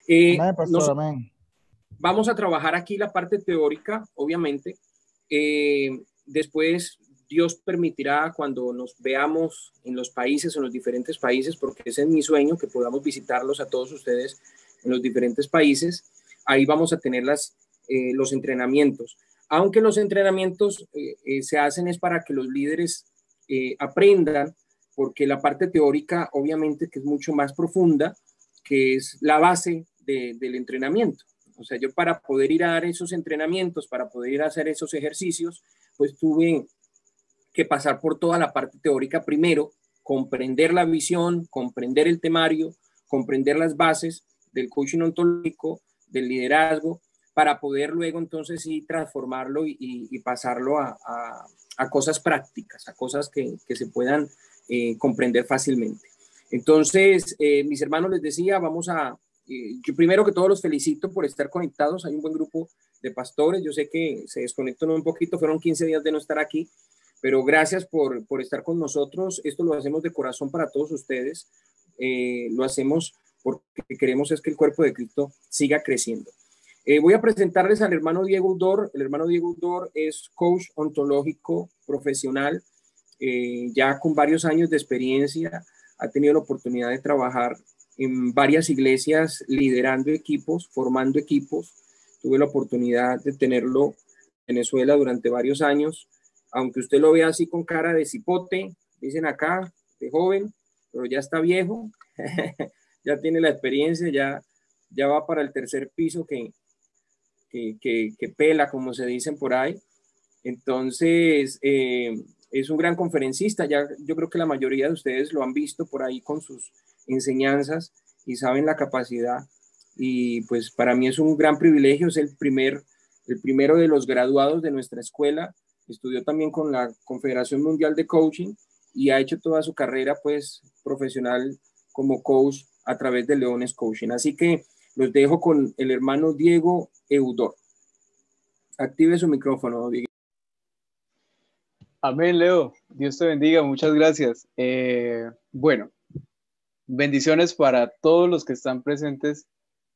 Amén, pastor, Nos, amén. vamos a trabajar aquí la parte teórica, obviamente. Después Dios permitirá cuando nos veamos en los países, en los diferentes países, porque ese es mi sueño, que podamos visitarlos a todos ustedes en los diferentes países. Ahí vamos a tener los entrenamientos. Aunque los entrenamientos se hacen es para que los líderes aprendan, porque la parte teórica obviamente que es mucho más profunda, que es la base del entrenamiento. O sea, yo para poder ir a dar esos entrenamientos, para poder ir a hacer esos ejercicios, pues tuve que pasar por toda la parte teórica primero, comprender la visión, comprender el temario, comprender las bases del coaching ontológico, del liderazgo, para poder luego entonces sí transformarlo y pasarlo a cosas prácticas, a cosas que se puedan comprender fácilmente. Entonces, mis hermanos, les decía, yo primero que todo los felicito por estar conectados. Hay un buen grupo de pastores. Yo sé que se desconectan un poquito, fueron 15 días de no estar aquí, pero gracias por estar con nosotros. Esto lo hacemos de corazón para todos ustedes. Lo hacemos porque queremos es que el cuerpo de Cristo siga creciendo. Voy a presentarles al hermano Diego Udor. El hermano Diego Udor es coach ontológico profesional, ya con varios años de experiencia. Ha tenido la oportunidad de trabajar en varias iglesias, liderando equipos, formando equipos. Tuve la oportunidad de tenerlo en Venezuela durante varios años, aunque usted lo vea así con cara de cipote, dicen acá, de joven, pero ya está viejo, ya tiene la experiencia, ya va para el tercer piso que pela, como se dicen por ahí. Entonces, es un gran conferencista, ya yo creo que la mayoría de ustedes lo han visto por ahí con sus enseñanzas y saben la capacidad. Y pues para mí es un gran privilegio, es el primero de los graduados de nuestra escuela. Estudió también con la Confederación Mundial de Coaching y ha hecho toda su carrera pues profesional como coach a través de Leones Coaching. Así que los dejo con el hermano Diego Eudor. Active su micrófono, Diego. Amén, Leo. Dios te bendiga. Muchas gracias. Bueno, bendiciones para todos los que están presentes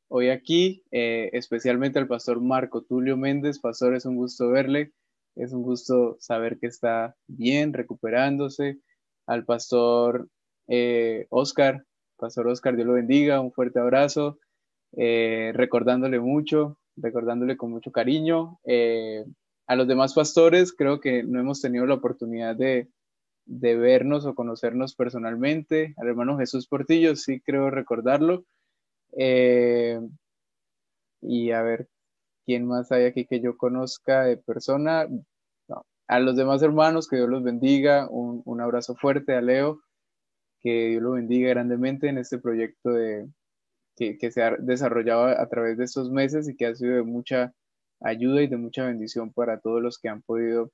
hoy aquí, especialmente al pastor Marco Tulio Méndez. Pastor, es un gusto verle. Es un gusto saber que está bien, recuperándose. Al pastor Oscar. Pastor Oscar, Dios lo bendiga. Un fuerte abrazo. Recordándole mucho, recordándole con mucho cariño. A los demás pastores, creo que no hemos tenido la oportunidad de vernos o conocernos personalmente. Al hermano Jesús Portillo, sí creo recordarlo. Eh, y a ver, ¿quién más hay aquí que yo conozca de persona? No. A los demás hermanos, que Dios los bendiga. Un abrazo fuerte a Leo, que Dios lo bendiga grandemente en este proyecto que se ha desarrollado a través de estos meses y que ha sido de mucha ayuda y de mucha bendición para todos los que han podido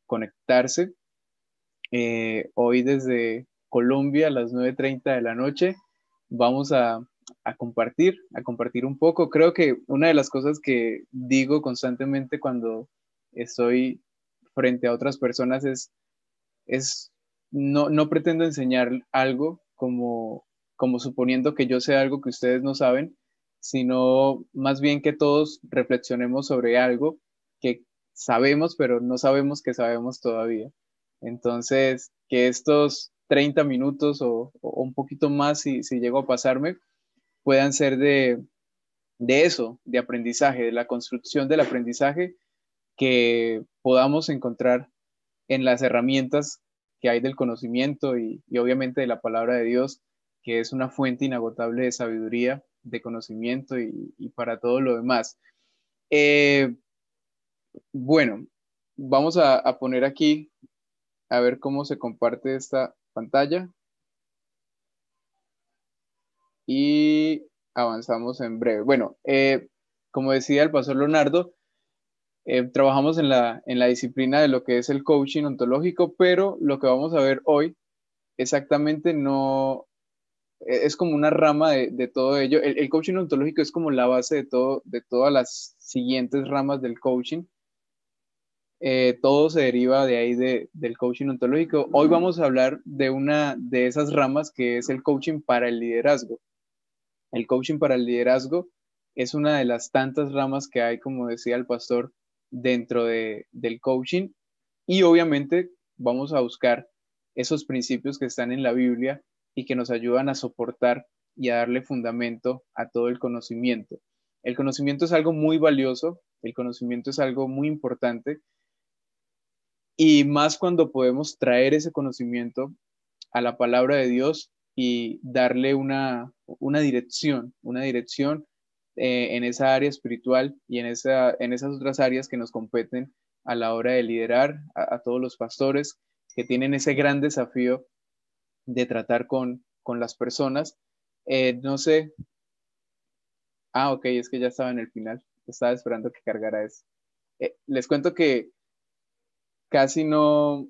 conectarse. Hoy desde Colombia a las 9:30 de la noche vamos a compartir un poco. Creo que una de las cosas que digo constantemente cuando estoy frente a otras personas es no pretendo enseñar algo como suponiendo que yo sé algo que ustedes no saben, sino más bien que todos reflexionemos sobre algo que sabemos, pero no sabemos que sabemos todavía. Entonces, que estos 30 minutos o un poquito más, si llego a pasarme, puedan ser de eso, de aprendizaje, de la construcción del aprendizaje que podamos encontrar en las herramientas que hay del conocimiento y obviamente de la palabra de Dios, que es una fuente inagotable de sabiduría, de conocimiento y para todo lo demás. Eh, bueno, vamos a poner aquí a ver cómo se comparte esta pantalla y avanzamos en breve. Bueno, como decía el pastor Leonardo, trabajamos en la disciplina de lo que es el coaching ontológico, pero lo que vamos a ver hoy exactamente no es como una rama de todo ello. El coaching ontológico es como la base de todas las siguientes ramas del coaching. Todo se deriva de ahí del coaching ontológico. Hoy vamos a hablar de una de esas ramas que es el coaching para el liderazgo. El coaching para el liderazgo es una de las tantas ramas que hay, como decía el pastor, dentro del coaching, y obviamente vamos a buscar esos principios que están en la Biblia y que nos ayudan a soportar y a darle fundamento a todo el conocimiento. El conocimiento es algo muy valioso, el conocimiento es algo muy importante, y más cuando podemos traer ese conocimiento a la palabra de Dios y darle una dirección en esa área espiritual y en esas otras áreas que nos competen a la hora de liderar a todos los pastores que tienen ese gran desafío de tratar con las personas. No sé, ok, es que ya estaba en el final, estaba esperando que cargara eso. Les cuento que casi no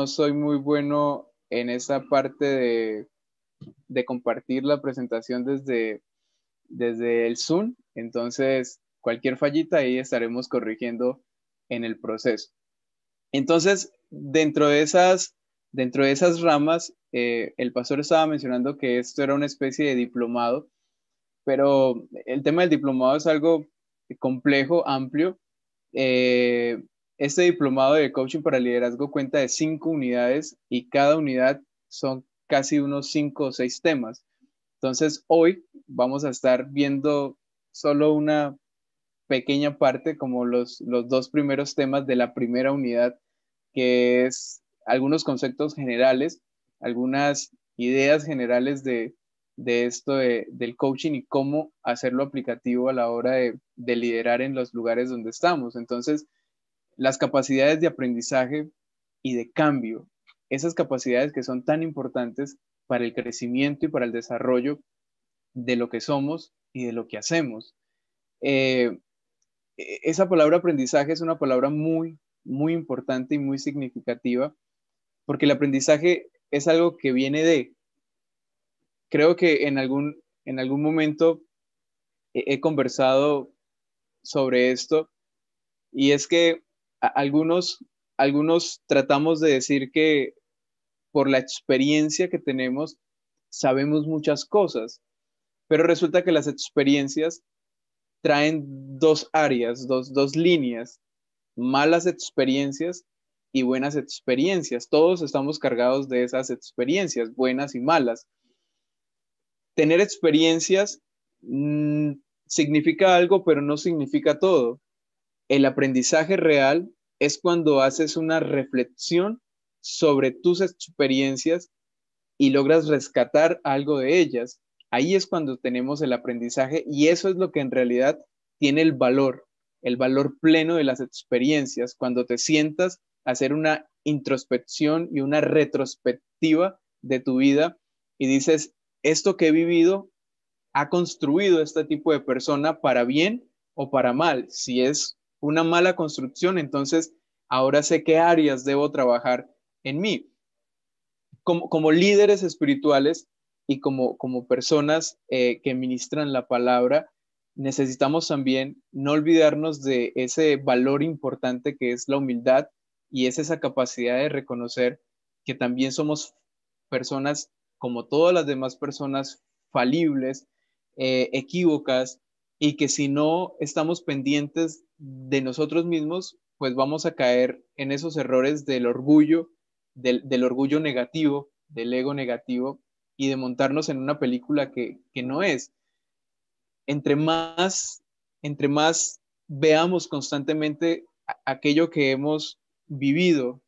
soy muy bueno en esa parte de compartir la presentación desde el Zoom, entonces cualquier fallita ahí estaremos corrigiendo en el proceso. Entonces, dentro de esas ramas, el pastor estaba mencionando que esto era una especie de diplomado, pero el tema del diplomado es algo complejo, amplio. Eh, este diplomado de coaching para liderazgo cuenta de 5 unidades y cada unidad son casi unos 5 o 6 temas. Entonces, hoy vamos a estar viendo solo una pequeña parte, como los 2 primeros temas de la primera unidad, que es algunos conceptos generales, algunas ideas generales de esto del coaching y cómo hacerlo aplicativo a la hora de liderar en los lugares donde estamos. Entonces, las capacidades de aprendizaje y de cambio, esas capacidades que son tan importantes para el crecimiento y para el desarrollo de lo que somos y de lo que hacemos. Eh, esa palabra aprendizaje es una palabra muy, muy importante y muy significativa, porque el aprendizaje es algo que viene creo que en algún momento he conversado sobre esto, y es que algunos tratamos de decir que por la experiencia que tenemos sabemos muchas cosas, pero resulta que las experiencias traen 2 áreas, dos líneas: malas experiencias y buenas experiencias. Todos estamos cargados de esas experiencias, buenas y malas. Tener experiencias significa algo, pero no significa todo. El aprendizaje real es cuando haces una reflexión sobre tus experiencias y logras rescatar algo de ellas. Ahí es cuando tenemos el aprendizaje, y eso es lo que en realidad tiene el valor pleno de las experiencias, cuando te sientas a hacer una introspección y una retrospectiva de tu vida y dices, esto que he vivido ha construido este tipo de persona para bien o para mal. Si es una mala construcción, entonces ahora sé qué áreas debo trabajar en mí. Como líderes espirituales y como personas que ministran la palabra, necesitamos también no olvidarnos de ese valor importante que es la humildad, y es esa capacidad de reconocer que también somos personas como todas las demás personas, falibles, equívocas, y que si no estamos pendientes de nosotros mismos, pues vamos a caer en esos errores del orgullo negativo, del ego negativo, y de montarnos en una película que no es. Entre más, entre más veamos constantemente aquello que hemos vivido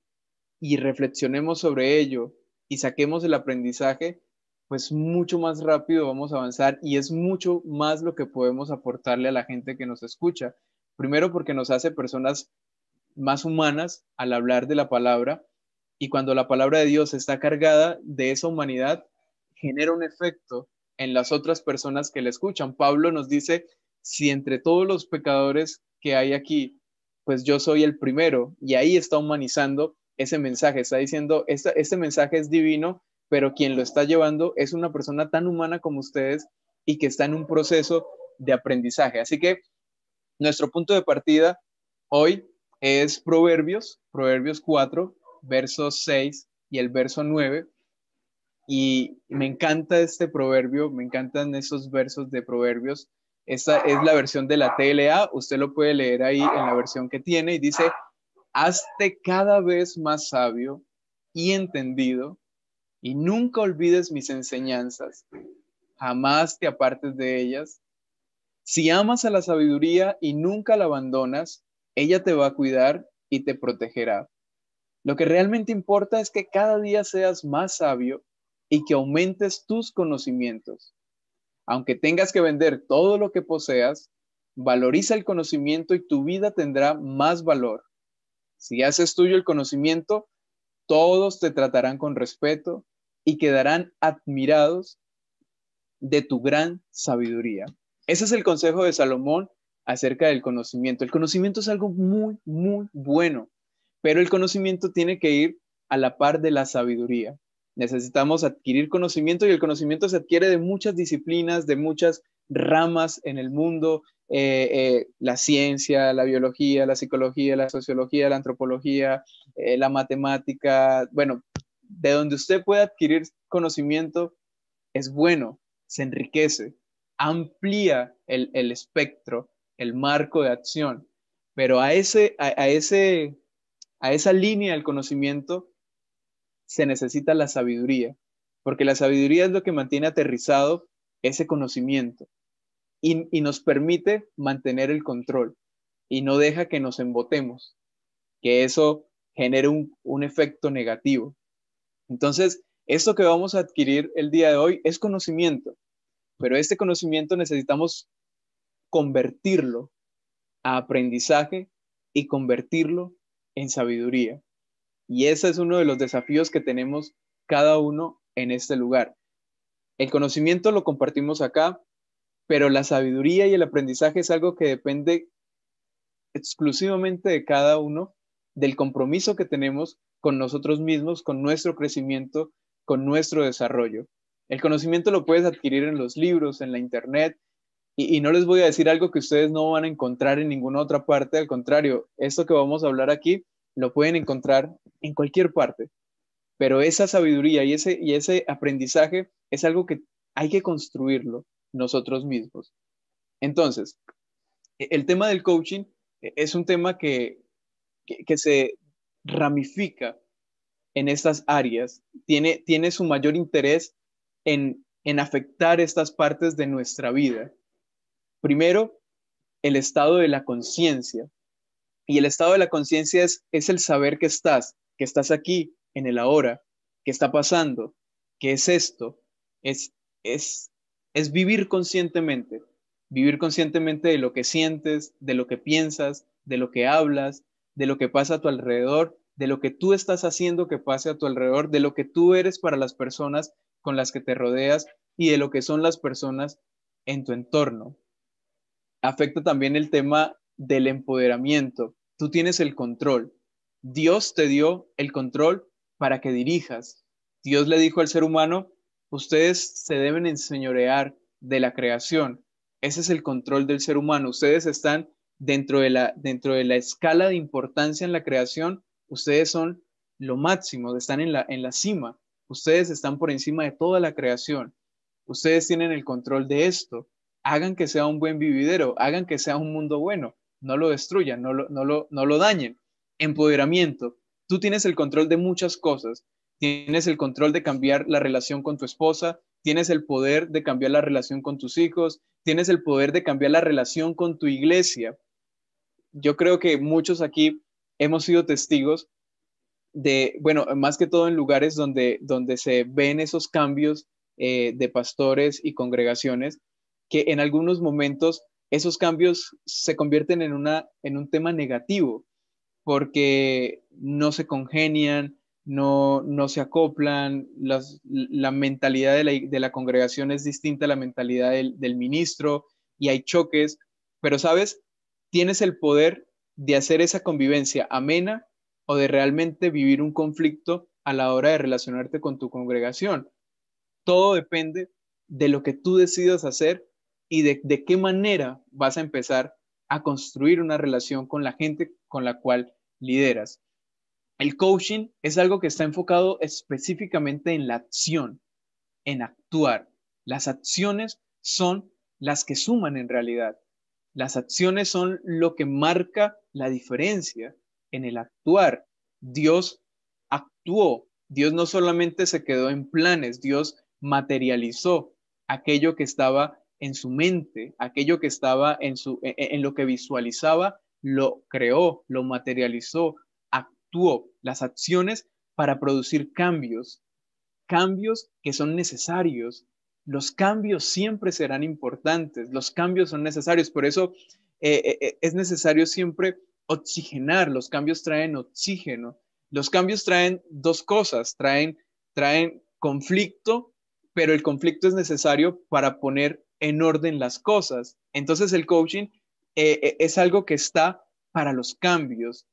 y reflexionemos sobre ello y saquemos el aprendizaje, pues mucho más rápido vamos a avanzar, y es mucho más lo que podemos aportarle a la gente que nos escucha. Primero, porque nos hace personas más humanas al hablar de la palabra, y cuando la palabra de Dios está cargada de esa humanidad, genera un efecto en las otras personas que le escuchan. Pablo nos dice, si entre todos los pecadores que hay aquí, pues yo soy el primero, y ahí está humanizando ese mensaje, está diciendo, este mensaje es divino, pero quien lo está llevando es una persona tan humana como ustedes y que está en un proceso de aprendizaje. Así que nuestro punto de partida hoy es Proverbios 4, versos 6 y el verso 9. Y me encanta este proverbio, me encantan esos versos de proverbios. Esta es la versión de la TLA, usted lo puede leer ahí en la versión que tiene y dice, hazte cada vez más sabio y entendido y nunca olvides mis enseñanzas, jamás te apartes de ellas. Si amas a la sabiduría y nunca la abandonas, ella te va a cuidar y te protegerá. Lo que realmente importa es que cada día seas más sabio y que aumentes tus conocimientos. Aunque tengas que vender todo lo que poseas, valoriza el conocimiento y tu vida tendrá más valor. Si haces tuyo el conocimiento, todos te tratarán con respeto y quedarán admirados de tu gran sabiduría. Ese es el consejo de Salomón acerca del conocimiento. El conocimiento es algo muy, muy bueno, pero el conocimiento tiene que ir a la par de la sabiduría. Necesitamos adquirir conocimiento y el conocimiento se adquiere de muchas disciplinas, de muchas ramas en el mundo, la ciencia, la biología, la psicología, la sociología, la antropología, la matemática. Bueno, de donde usted pueda adquirir conocimiento es bueno, se enriquece, amplía el espectro, el marco de acción, pero a esa línea del conocimiento se necesita la sabiduría, porque la sabiduría es lo que mantiene aterrizado ese conocimiento y nos permite mantener el control y no deja que nos embotemos, que eso genere un efecto negativo. Entonces, esto que vamos a adquirir el día de hoy es conocimiento, pero este conocimiento necesitamos convertirlo a aprendizaje y convertirlo en sabiduría. Y ese es uno de los desafíos que tenemos cada uno en este lugar. El conocimiento lo compartimos acá, pero la sabiduría y el aprendizaje es algo que depende exclusivamente de cada uno, del compromiso que tenemos con nosotros mismos, con nuestro crecimiento, con nuestro desarrollo. El conocimiento lo puedes adquirir en los libros, en la internet, y no les voy a decir algo que ustedes no van a encontrar en ninguna otra parte, al contrario, esto que vamos a hablar aquí lo pueden encontrar en cualquier parte, pero esa sabiduría y ese aprendizaje es algo que hay que construirlo nosotros mismos. Entonces, el tema del coaching es un tema que se ramifica en estas áreas, tiene su mayor interés en afectar estas partes de nuestra vida. Primero, el estado de la conciencia. Y el estado de la conciencia es el saber que estás aquí, en el ahora, que está pasando, que es esto, es, es, es vivir conscientemente de lo que sientes, de lo que piensas, de lo que hablas, de lo que pasa a tu alrededor, de lo que tú estás haciendo que pase a tu alrededor, de lo que tú eres para las personas con las que te rodeas y de lo que son las personas en tu entorno. Afecta también el tema del empoderamiento. Tú tienes el control. Dios te dio el control para que dirijas. Dios le dijo al ser humano, ustedes se deben enseñorear de la creación. Ese es el control del ser humano. Ustedes están dentro de la escala de importancia en la creación. Ustedes son lo máximo, están en la cima. Ustedes están por encima de toda la creación. Ustedes tienen el control de esto. Hagan que sea un buen vividero, hagan que sea un mundo bueno, no lo destruyan, no lo dañen. Empoderamiento. Tú tienes el control de muchas cosas. Tienes el control de cambiar la relación con tu esposa, tienes el poder de cambiar la relación con tus hijos, tienes el poder de cambiar la relación con tu iglesia. Yo creo que muchos aquí hemos sido testigos de, bueno, más que todo en lugares donde se ven esos cambios de pastores y congregaciones, que en algunos momentos esos cambios se convierten en un tema negativo, porque no se congenian, no se acoplan, la mentalidad de la congregación es distinta a la mentalidad del ministro y hay choques, pero sabes, tienes el poder de hacer esa convivencia amena o de realmente vivir un conflicto a la hora de relacionarte con tu congregación. Todo depende de lo que tú decidas hacer y de qué manera vas a empezar a construir una relación con la gente con la cual lideras. El coaching es algo que está enfocado específicamente en la acción. en actuar. Las acciones son las que suman en realidad. Las acciones son lo que marca la diferencia en el actuar. Dios actuó. Dios no solamente se quedó en planes, Dios materializó aquello que estaba en su mente, aquello que estaba en lo que visualizaba, lo creó, lo materializó, actuó. Las acciones para producir cambios, cambios que son necesarios. Los cambios siempre serán importantes, los cambios son necesarios, por eso es necesario siempre oxigenar, los cambios traen oxígeno, los cambios traen dos cosas, traen conflicto, pero el conflicto es necesario para poner en orden las cosas. Entonces el coaching es algo que está para los cambios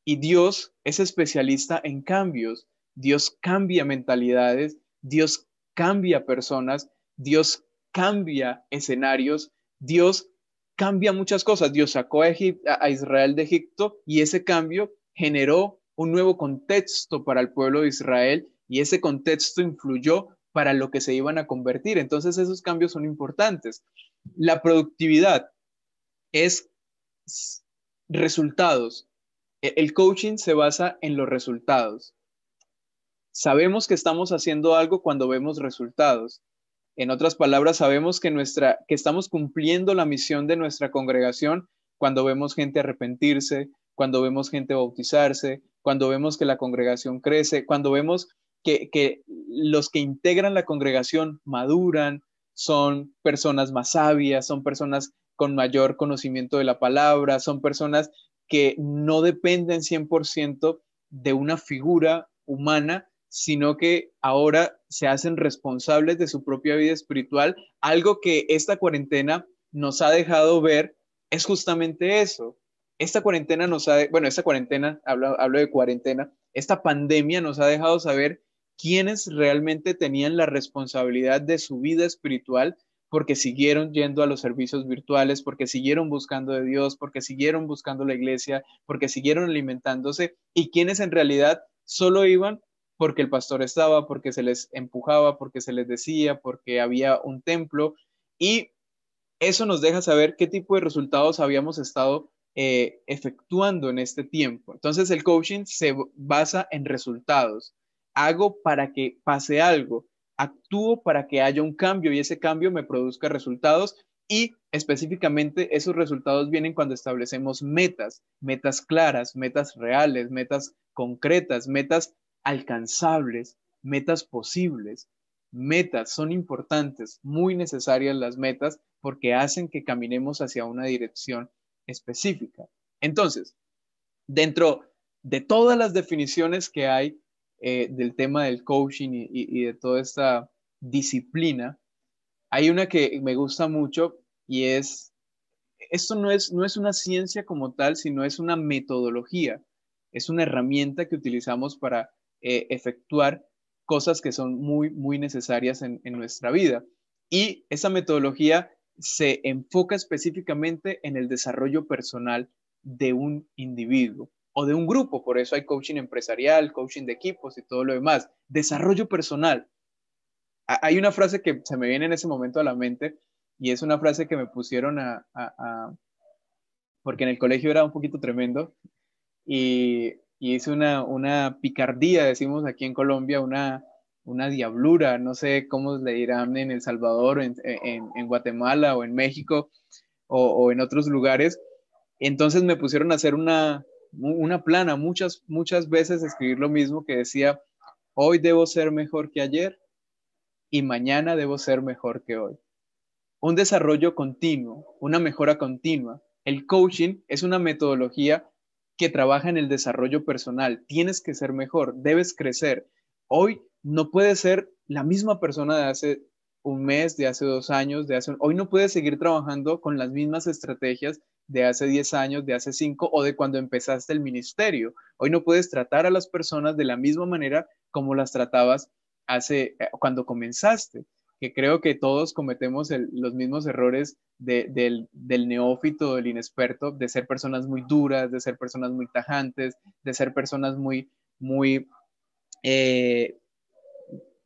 y Dios es especialista en cambios. Dios cambia mentalidades, Dios cambia personas, Dios cambia escenarios, Dios cambia muchas cosas. Dios sacó a Israel de Egipto y ese cambio generó un nuevo contexto para el pueblo de Israel y ese contexto influyó para lo que se iban a convertir. Entonces esos cambios son importantes. La productividad es resultados. El coaching se basa en los resultados. Sabemos que estamos haciendo algo cuando vemos resultados. En otras palabras, sabemos que estamos cumpliendo la misión de nuestra congregación cuando vemos gente arrepentirse, cuando vemos gente bautizarse, cuando vemos que la congregación crece, cuando vemos que los que integran la congregación maduran, son personas más sabias, son personas con mayor conocimiento de la palabra, son personas que no dependen 100% de una figura humana, sino que ahora se hacen responsables de su propia vida espiritual. Algo que esta cuarentena nos ha dejado ver es justamente eso. Esta cuarentena hablo de cuarentena, esta pandemia nos ha dejado saber quiénes realmente tenían la responsabilidad de su vida espiritual porque siguieron yendo a los servicios virtuales, porque siguieron buscando de Dios, porque siguieron buscando la iglesia, porque siguieron alimentándose y quienes en realidad solo iban porque el pastor estaba, porque se les empujaba, porque se les decía, porque había un templo y eso nos deja saber qué tipo de resultados habíamos estado efectuando en este tiempo. Entonces el coaching se basa en resultados. Hago para que pase algo, actúo para que haya un cambio y ese cambio me produzca resultados y específicamente esos resultados vienen cuando establecemos metas, metas claras, metas reales, metas concretas, metas alcanzables, metas posibles. Metas son importantes, muy necesarias las metas porque hacen que caminemos hacia una dirección específica. Entonces, dentro de todas las definiciones que hay del tema del coaching y de toda esta disciplina, hay una que me gusta mucho y esto no es una ciencia como tal, sino es una metodología, es una herramienta que utilizamos para efectuar cosas que son muy, muy necesarias en nuestra vida. Y esa metodología se enfoca específicamente en el desarrollo personal de un individuo o de un grupo. Por eso hay coaching empresarial, coaching de equipos y todo lo demás. Desarrollo personal. Hay una frase que se me viene en ese momento a la mente y es una frase que me pusieron porque en el colegio era un poquito tremendo y hice una picardía, decimos aquí en Colombia, una diablura, no sé cómo le dirán en El Salvador, en Guatemala o en México o en otros lugares. Entonces me pusieron a hacer una plana, muchas veces escribir lo mismo que decía, hoy debo ser mejor que ayer y mañana debo ser mejor que hoy. Un desarrollo continuo, una mejora continua. El coaching es una metodología que trabaja en el desarrollo personal. Tienes que ser mejor, debes crecer. Hoy no puedes ser la misma persona de hace un mes, de hace 2 años, hoy no puedes seguir trabajando con las mismas estrategias de hace 10 años, de hace 5 o de cuando empezaste el ministerio. Hoy no puedes tratar a las personas de la misma manera como las tratabas cuando comenzaste, que creo que todos cometemos los mismos errores del neófito, del inexperto, de ser personas muy duras, de ser personas muy tajantes, de ser personas muy, muy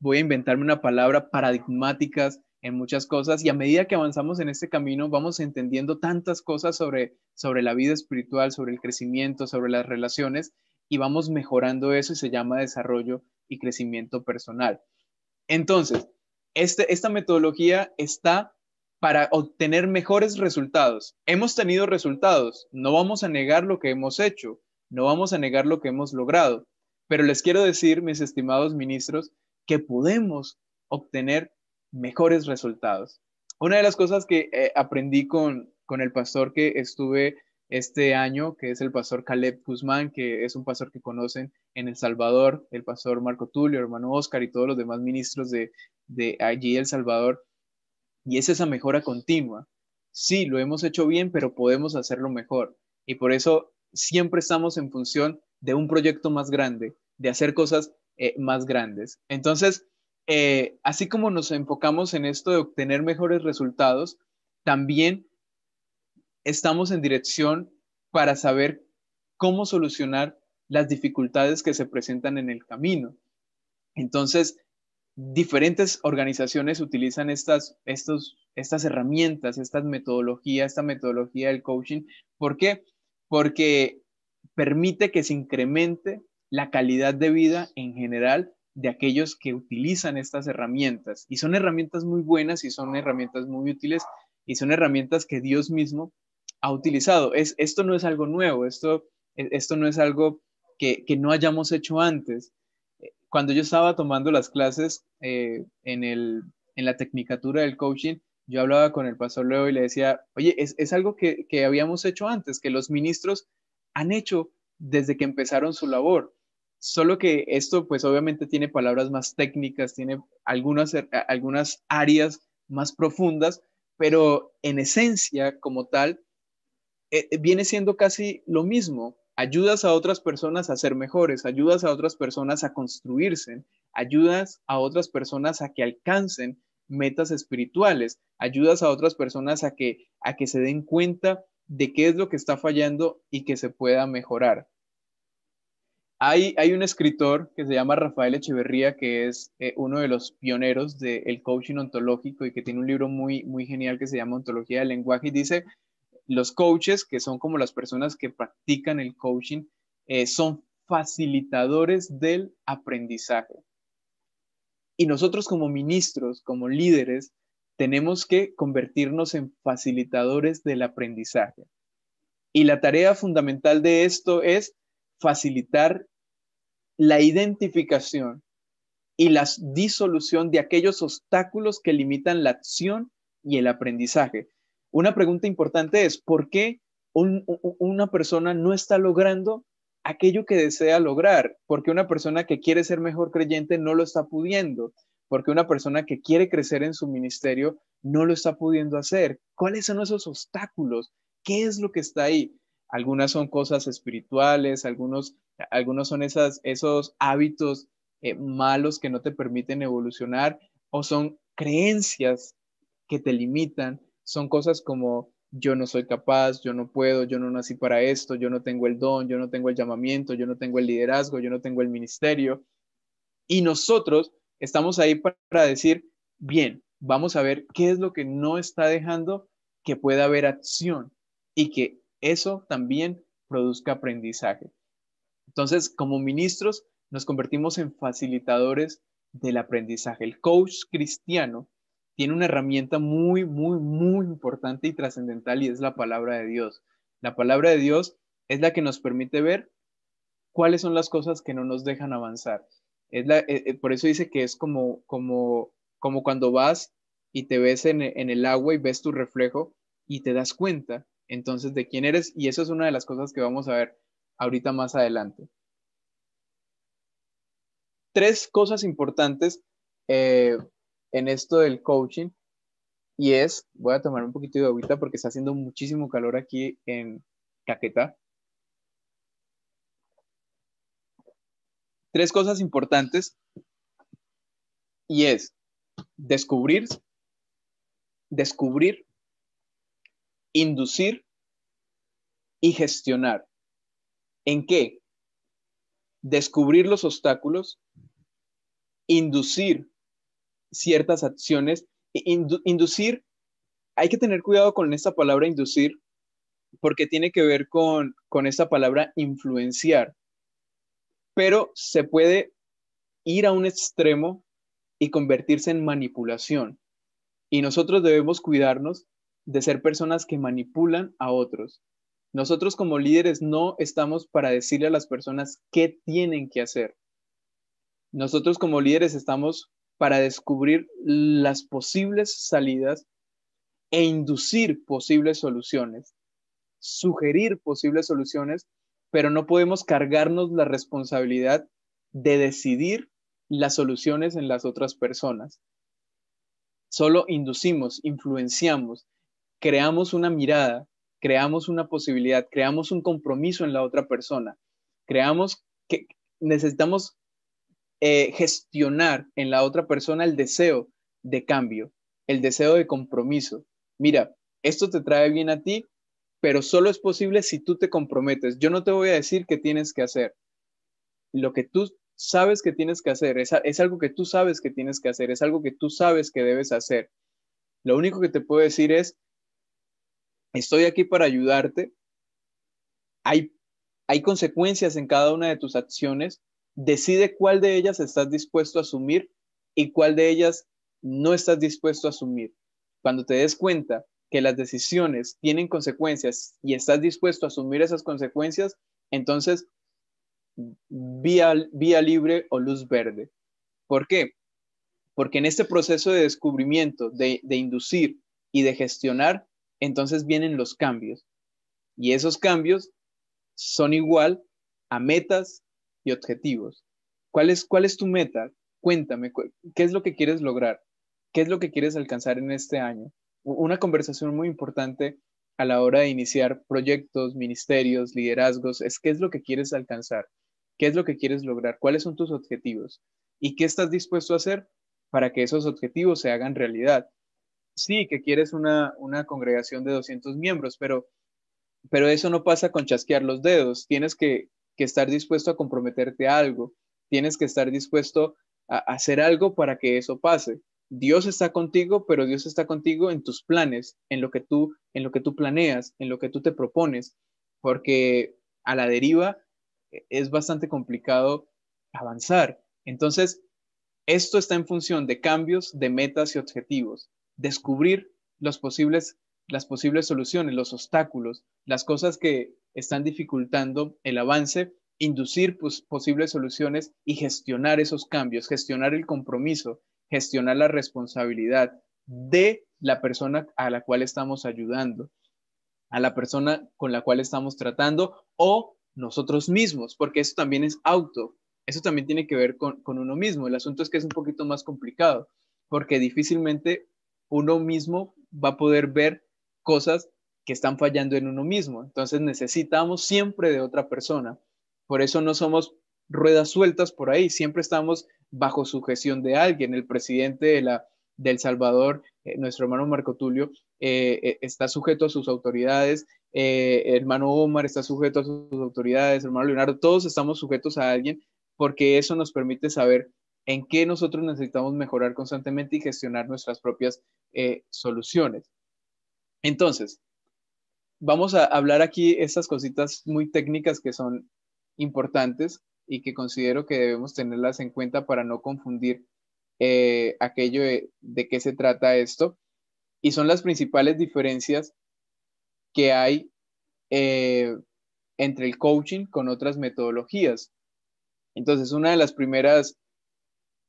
voy a inventarme una palabra, paradigmáticas en muchas cosas, y a medida que avanzamos en este camino vamos entendiendo tantas cosas sobre la vida espiritual, sobre el crecimiento, sobre las relaciones, y vamos mejorando eso y se llama desarrollo y crecimiento personal. Entonces, esta metodología está para obtener mejores resultados. Hemos tenido resultados, no vamos a negar lo que hemos hecho, no vamos a negar lo que hemos logrado, pero les quiero decir, mis estimados ministros, que podemos obtener mejores resultados. Una de las cosas que aprendí con el pastor que estuve este año, que es el pastor Caleb Guzmán, que es un pastor que conocen en El Salvador, el pastor Marco Tulio, hermano Oscar y todos los demás ministros de allí El Salvador, y es esa mejora continua. Sí, lo hemos hecho bien, pero podemos hacerlo mejor. Y por eso siempre estamos en función de un proyecto más grande, de hacer cosas más grandes. Entonces, así como nos enfocamos en esto de obtener mejores resultados, también estamos en dirección para saber cómo solucionar las dificultades que se presentan en el camino. Entonces, diferentes organizaciones utilizan estas herramientas, esta metodología del coaching. ¿Por qué? Porque permite que se incremente la calidad de vida en general de aquellos que utilizan estas herramientas. Y son herramientas muy buenas y son herramientas muy útiles y son herramientas que Dios mismo ha utilizado. Esto no es algo nuevo, esto no es algo que no hayamos hecho antes. Cuando yo estaba tomando las clases en la tecnicatura del coaching, yo hablaba con el pastor Leo y le decía, oye, es algo que habíamos hecho antes, que los ministros han hecho desde que empezaron su labor. Solo que esto, pues obviamente tiene palabras más técnicas, tiene algunas áreas más profundas, pero en esencia, como tal, viene siendo casi lo mismo. Ayudas a otras personas a ser mejores, ayudas a otras personas a construirse, ayudas a otras personas a que alcancen metas espirituales, ayudas a otras personas a que se den cuenta de qué es lo que está fallando y que se pueda mejorar. Hay un escritor que se llama Rafael Echeverría, que es uno de los pioneros del coaching ontológico y que tiene un libro muy, muy genial que se llama Ontología del Lenguaje, y dice, los coaches, que son como las personas que practican el coaching, son facilitadores del aprendizaje. Y nosotros como ministros, como líderes, tenemos que convertirnos en facilitadores del aprendizaje. Y la tarea fundamental de esto es facilitar la identificación y la disolución de aquellos obstáculos que limitan la acción y el aprendizaje. Una pregunta importante es, ¿por qué una persona no está logrando aquello que desea lograr? ¿Por qué una persona que quiere ser mejor creyente no lo está pudiendo? ¿Por qué una persona que quiere crecer en su ministerio no lo está pudiendo hacer? ¿Cuáles son esos obstáculos? ¿Qué es lo que está ahí? Algunas son cosas espirituales, algunos son esos hábitos malos que no te permiten evolucionar, o son creencias que te limitan, son cosas como yo no soy capaz, yo no puedo, yo no nací para esto, yo no tengo el don, yo no tengo el llamamiento, yo no tengo el liderazgo, yo no tengo el ministerio. Y nosotros estamos ahí para decir, bien, vamos a ver qué es lo que no está dejando que pueda haber acción y que eso también produzca aprendizaje. Entonces, como ministros, nos convertimos en facilitadores del aprendizaje. El coach cristiano tiene una herramienta muy, muy, muy importante y trascendental, y es la palabra de Dios. La palabra de Dios es la que nos permite ver cuáles son las cosas que no nos dejan avanzar. Por eso dice que es como cuando vas y te ves en el agua y ves tu reflejo y te das cuenta entonces de quién eres, y eso es una de las cosas que vamos a ver ahorita más adelante. Tres cosas importantes en esto del coaching, y voy a tomar un poquito de agüita porque está haciendo muchísimo calor aquí en Caquetá. Tres cosas importantes, y es descubrir, inducir y gestionar. ¿En qué? Descubrir los obstáculos, inducir ciertas acciones. Inducir, hay que tener cuidado con esta palabra inducir, porque tiene que ver con esta palabra influenciar, pero se puede ir a un extremo y convertirse en manipulación. Y nosotros debemos cuidarnos de ser personas que manipulan a otros. Nosotros como líderes no estamos para decirle a las personas qué tienen que hacer. Nosotros como líderes estamos para descubrir las posibles salidas e inducir posibles soluciones, sugerir posibles soluciones, pero no podemos cargarnos la responsabilidad de decidir las soluciones en las otras personas. Solo inducimos, influenciamos, creamos una mirada, creamos una posibilidad, creamos un compromiso en la otra persona, creamos que necesitamos gestionar en la otra persona el deseo de cambio, el deseo de compromiso. Mira, esto te trae bien a ti, pero solo es posible si tú te comprometes. Yo no te voy a decir qué tienes que hacer. Lo que tú sabes que tienes que hacer es algo que tú sabes que tienes que hacer, es algo que tú sabes que debes hacer. Lo único que te puedo decir es, estoy aquí para ayudarte. Hay, hay consecuencias en cada una de tus acciones. Decide cuál de ellas estás dispuesto a asumir y cuál de ellas no estás dispuesto a asumir. Cuando te des cuenta que las decisiones tienen consecuencias y estás dispuesto a asumir esas consecuencias, entonces vía libre o luz verde. ¿Por qué? Porque en este proceso de descubrimiento, de inducir y de gestionar, entonces vienen los cambios. Y esos cambios son igual a metas y objetivos. ¿Cuál es tu meta? Cuéntame, ¿qué es lo que quieres lograr? ¿Qué es lo que quieres alcanzar en este año? Una conversación muy importante a la hora de iniciar proyectos, ministerios, liderazgos, es qué es lo que quieres alcanzar, qué es lo que quieres lograr, cuáles son tus objetivos y qué estás dispuesto a hacer para que esos objetivos se hagan realidad. Sí, que quieres una congregación de 200 miembros, pero eso no pasa con chasquear los dedos. Tienes que estar dispuesto a comprometerte a algo. Tienes que estar dispuesto a hacer algo para que eso pase. Dios está contigo, pero Dios está contigo en tus planes, en lo que tú planeas, en lo que tú te propones, porque a la deriva es bastante complicado avanzar. Entonces, esto está en función de cambios, de metas y objetivos. Descubrir las posibles soluciones, los obstáculos, las cosas que están dificultando el avance, inducir posibles soluciones y gestionar esos cambios, gestionar el compromiso, gestionar la responsabilidad de la persona a la cual estamos ayudando, a la persona con la cual estamos tratando o nosotros mismos, porque eso también es eso también tiene que ver con uno mismo. El asunto es que es un poquito más complicado, porque difícilmente uno mismo va a poder ver cosas que están fallando en uno mismo. Entonces necesitamos siempre de otra persona. Por eso no somos ruedas sueltas por ahí, siempre estamos bajo sujeción de alguien. El presidente de El Salvador, nuestro hermano Marco Tulio, está sujeto a sus autoridades, hermano Omar está sujeto a sus autoridades, hermano Leonardo, todos estamos sujetos a alguien porque eso nos permite saber en qué nosotros necesitamos mejorar constantemente y gestionar nuestras propias soluciones. Entonces, vamos a hablar aquí estas cositas muy técnicas que son importantes y que considero que debemos tenerlas en cuenta para no confundir aquello de qué se trata esto. Y son las principales diferencias que hay eh, entre el coaching con otras metodologías. Entonces, una de las primeras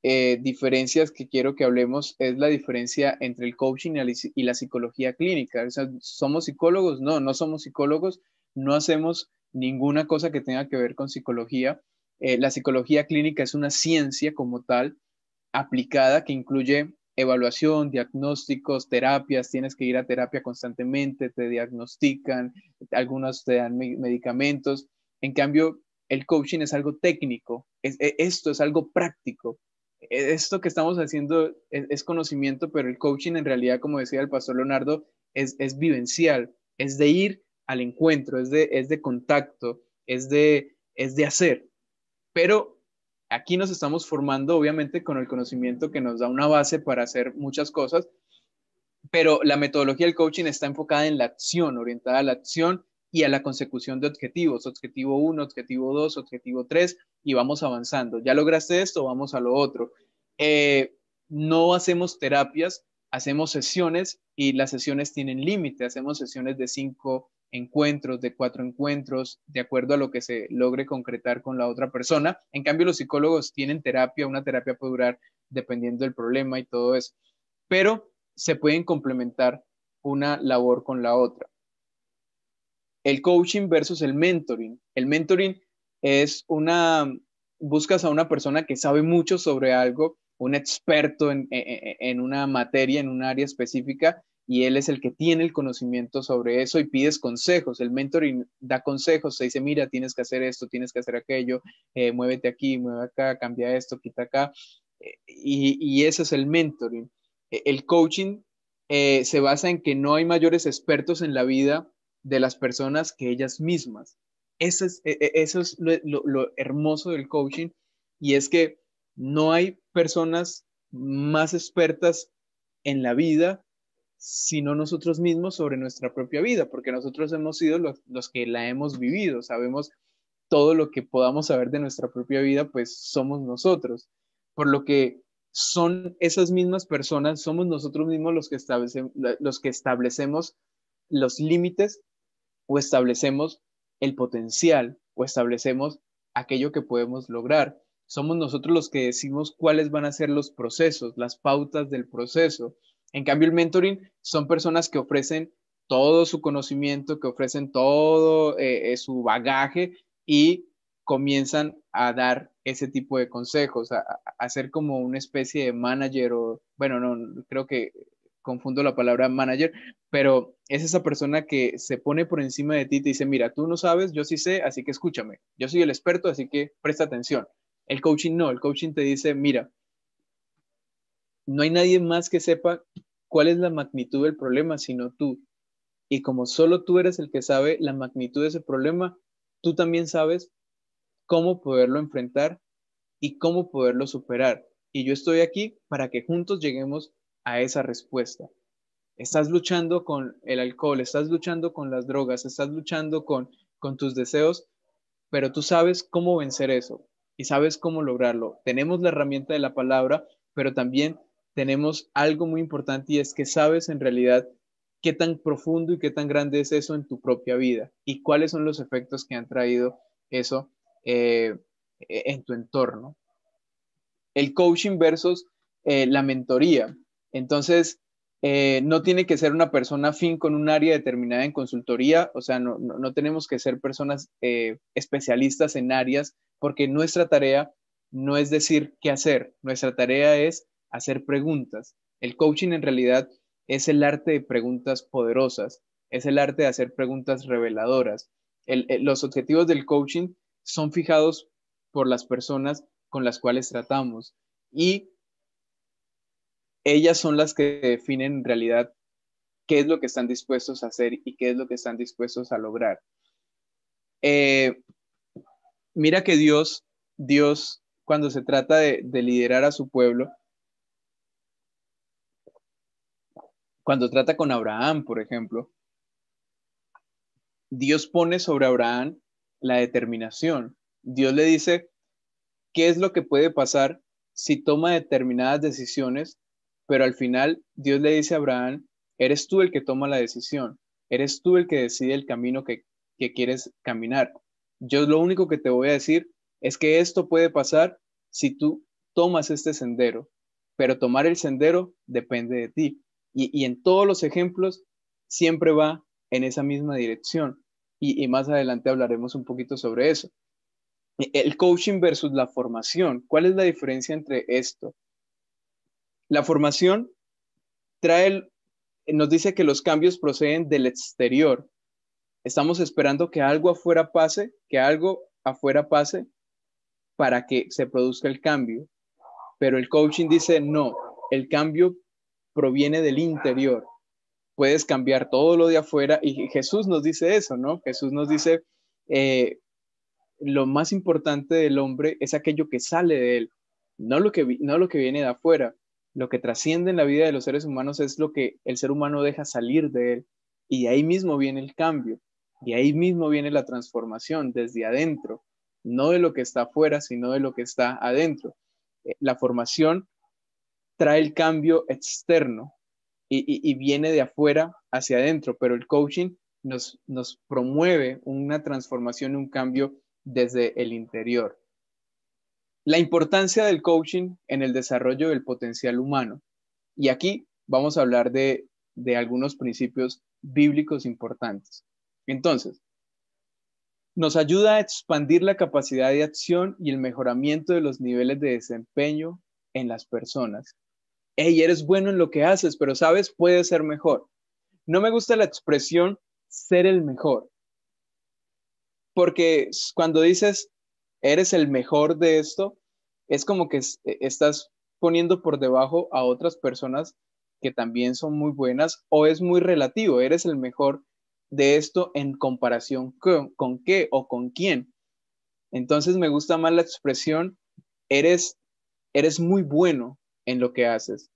diferencias que quiero que hablemos es la diferencia entre el coaching y la psicología clínica. O sea, ¿somos psicólogos? No, no somos psicólogos, no hacemos ninguna cosa que tenga que ver con psicología. La psicología clínica es una ciencia como tal, aplicada, que incluye evaluación, diagnósticos, terapias, tienes que ir a terapia constantemente, te diagnostican, algunos te dan medicamentos. En cambio, el coaching es algo técnico, esto es algo práctico. Esto que estamos haciendo es conocimiento, pero el coaching en realidad, como decía el pastor Leonardo, es vivencial, es de ir al encuentro, es de contacto, es de hacer. Pero aquí nos estamos formando, obviamente, con el conocimiento que nos da una base para hacer muchas cosas, pero la metodología del coaching está enfocada en la acción, orientada a la acción y a la consecución de objetivos, objetivo 1, objetivo 2, objetivo 3, y vamos avanzando. Ya lograste esto, vamos a lo otro. No hacemos terapias, hacemos sesiones y las sesiones tienen límite. Hacemos sesiones de 5 encuentros, de 4 encuentros, de acuerdo a lo que se logre concretar con la otra persona. En cambio, los psicólogos tienen terapia, una terapia puede durar dependiendo del problema y todo eso, pero se pueden complementar una labor con la otra. El coaching versus el mentoring. El mentoring es buscas a una persona que sabe mucho sobre algo, un experto en una materia, en un área específica, y él es el que tiene el conocimiento sobre eso y pides consejos. El mentoring da consejos, se dice, mira, tienes que hacer esto, tienes que hacer aquello, muévete aquí, mueve acá, cambia esto, quita acá. Y ese es el mentoring. El coaching se basa en que no hay mayores expertos en la vida de las personas que ellas mismas. Eso es lo hermoso del coaching, y es que no hay personas más expertas en la vida sino nosotros mismos sobre nuestra propia vida, porque nosotros hemos sido los que la hemos vivido, sabemos todo lo que podamos saber de nuestra propia vida, pues somos nosotros. Por lo que son esas mismas personas, somos nosotros mismos los que establecemos los límites o establecemos el potencial o establecemos aquello que podemos lograr. Somos nosotros los que decimos cuáles van a ser los procesos, las pautas del proceso. En cambio, el mentoring son personas que ofrecen todo su conocimiento, que ofrecen todo su bagaje y comienzan a dar ese tipo de consejos, a ser como una especie de manager o, bueno, no, creo que confundo la palabra manager, pero es esa persona que se pone por encima de ti y te dice, mira, tú no sabes, yo sí sé, así que escúchame, yo soy el experto, así que presta atención. El coaching no, el coaching te dice, mira, no hay nadie más que sepa cuál es la magnitud del problema, sino tú. Y como solo tú eres el que sabe la magnitud de ese problema, tú también sabes cómo poderlo enfrentar y cómo poderlo superar. Y yo estoy aquí para que juntos lleguemos a esa respuesta. Estás luchando con el alcohol, estás luchando con las drogas, estás luchando con tus deseos, pero tú sabes cómo vencer eso y sabes cómo lograrlo. Tenemos la herramienta de la palabra, pero también tenemos algo muy importante, y es que sabes en realidad qué tan profundo y qué tan grande es eso en tu propia vida y cuáles son los efectos que han traído eso en tu entorno. El coaching versus la mentoría. Entonces, no tiene que ser una persona afín con un área determinada en consultoría, o sea, no tenemos que ser personas especialistas en áreas, porque nuestra tarea no es decir qué hacer, nuestra tarea es hacer preguntas. El coaching en realidad es el arte de preguntas poderosas, es el arte de hacer preguntas reveladoras. Los objetivos del coaching son fijados por las personas con las cuales tratamos, y ellas son las que definen en realidad qué es lo que están dispuestos a hacer y qué es lo que están dispuestos a lograr. Eh, Mira que Dios, cuando se trata de liderar a su pueblo, cuando trata con Abraham, por ejemplo, Dios pone sobre Abraham la determinación. Dios le dice qué es lo que puede pasar si toma determinadas decisiones, pero al final Dios le dice a Abraham, eres tú el que toma la decisión, eres tú el que decide el camino que quieres caminar. Yo lo único que te voy a decir es que esto puede pasar si tú tomas este sendero, pero tomar el sendero depende de ti. Y en todos los ejemplos siempre va en esa misma dirección. Y más adelante hablaremos un poquito sobre eso. El coaching versus la formación. ¿Cuál es la diferencia entre esto? La formación nos dice que los cambios proceden del exterior. Estamos esperando que algo afuera pase, para que se produzca el cambio. Pero el coaching dice, no, el cambio proviene del interior. Puedes cambiar todo lo de afuera, y Jesús nos dice eso, ¿no? Jesús nos dice, lo más importante del hombre es aquello que sale de él, no lo que viene de afuera. Lo que trasciende en la vida de los seres humanos es lo que el ser humano deja salir de él. Y de ahí mismo viene el cambio, y ahí mismo viene la transformación desde adentro, no de lo que está afuera, sino de lo que está adentro. La formación trae el cambio externo y viene de afuera hacia adentro, pero el coaching nos promueve una transformación, un cambio desde el interior. La importancia del coaching en el desarrollo del potencial humano. Y aquí vamos a hablar de algunos principios bíblicos importantes. Entonces, nos ayuda a expandir la capacidad de acción y el mejoramiento de los niveles de desempeño en las personas. Hey, eres bueno en lo que haces, pero sabes, puedes ser mejor. No me gusta la expresión ser el mejor, porque cuando dices eres el mejor de esto, es como que estás poniendo por debajo a otras personas que también son muy buenas, o es muy relativo, eres el mejor de esto en comparación con qué o con quién. Entonces me gusta más la expresión eres, eres muy bueno en lo que haces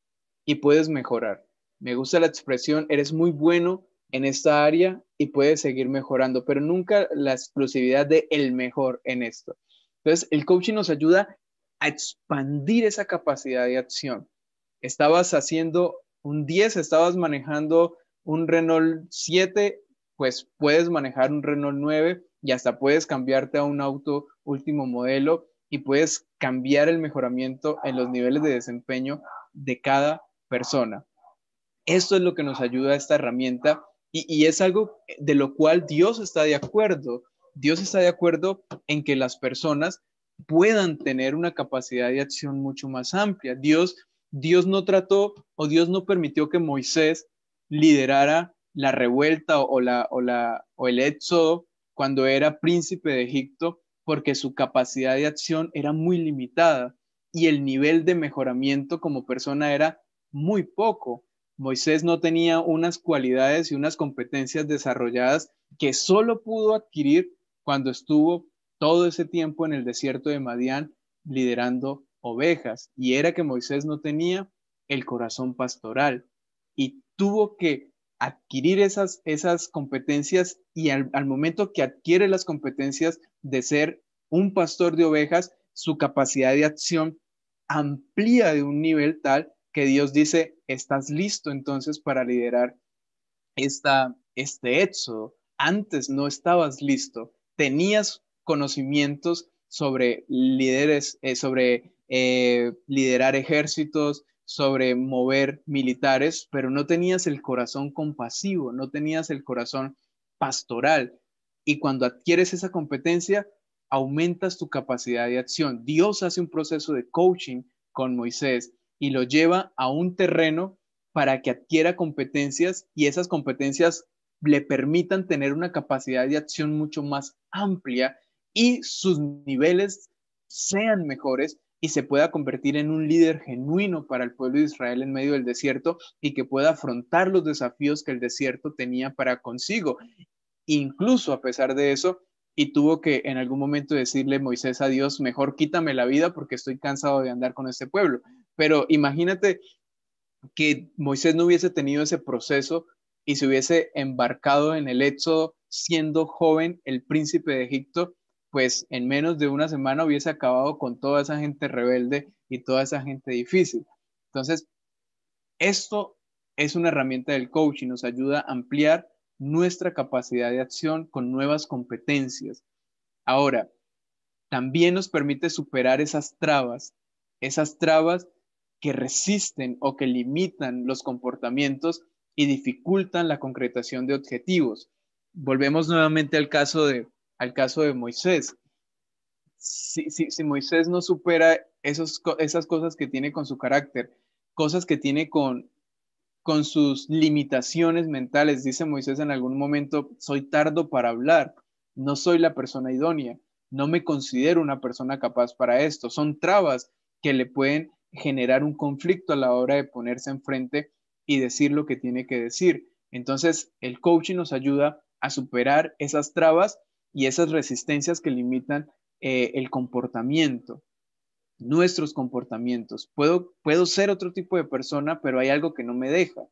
y puedes mejorar. Me gusta la expresión eres muy bueno en esta área y puedes seguir mejorando, pero nunca la exclusividad de el mejor en esto. Entonces, el coaching nos ayuda a expandir esa capacidad de acción. Estabas haciendo un 10, estabas manejando un Renault 7, pues puedes manejar un Renault 9 y hasta puedes cambiarte a un auto último modelo y puedes cambiar el mejoramiento en los niveles de desempeño de cada persona. Esto es lo que nos ayuda a esta herramienta y es algo de lo cual Dios está de acuerdo. Dios está de acuerdo en que las personas puedan tener una capacidad de acción mucho más amplia. Dios no trató o Dios no permitió que Moisés liderara la revuelta o el éxodo cuando era príncipe de Egipto, porque su capacidad de acción era muy limitada y el nivel de mejoramiento como persona era muy poco. Moisés no tenía unas cualidades y unas competencias desarrolladas que solo pudo adquirir cuando estuvo todo ese tiempo en el desierto de Madián liderando ovejas. Y era que Moisés no tenía el corazón pastoral y tuvo que adquirir esas competencias y al momento que adquiere las competencias de ser un pastor de ovejas, su capacidad de acción amplía de un nivel tal que Dios dice, estás listo entonces para liderar este éxodo. Antes no estabas listo, tenías conocimientos sobre líderes, sobre liderar ejércitos, sobre mover militares, pero no tenías el corazón compasivo, no tenías el corazón pastoral. Y cuando adquieres esa competencia, aumentas tu capacidad de acción. Dios hace un proceso de coaching con Moisés y lo lleva a un terreno para que adquiera competencias y esas competencias le permitan tener una capacidad de acción mucho más amplia y sus niveles sean mejores y se pueda convertir en un líder genuino para el pueblo de Israel en medio del desierto y que pueda afrontar los desafíos que el desierto tenía para consigo. Incluso a pesar de eso, y tuvo que en algún momento decirle Moisés a Dios, mejor quítame la vida porque estoy cansado de andar con este pueblo. Pero imagínate que Moisés no hubiese tenido ese proceso y se hubiese embarcado en el éxodo siendo joven, el príncipe de Egipto, pues en menos de una semana hubiese acabado con toda esa gente rebelde y toda esa gente difícil. Entonces, esto es una herramienta del coaching, nos ayuda a ampliar nuestra capacidad de acción con nuevas competencias. Ahora, también nos permite superar esas trabas que resisten o que limitan los comportamientos y dificultan la concretación de objetivos. Volvemos nuevamente al caso de Moisés. Si Moisés no supera esas cosas que tiene con su carácter, cosas que tiene con sus limitaciones mentales, dice Moisés en algún momento, soy tardo para hablar, no soy la persona idónea, no me considero una persona capaz para esto. Son trabas que le pueden generar un conflicto a la hora de ponerse enfrente y decir lo que tiene que decir. Entonces, el coaching nos ayuda a superar esas trabas y esas resistencias que limitan el comportamiento, nuestros comportamientos. Puedo ser otro tipo de persona, pero hay algo que no me deja.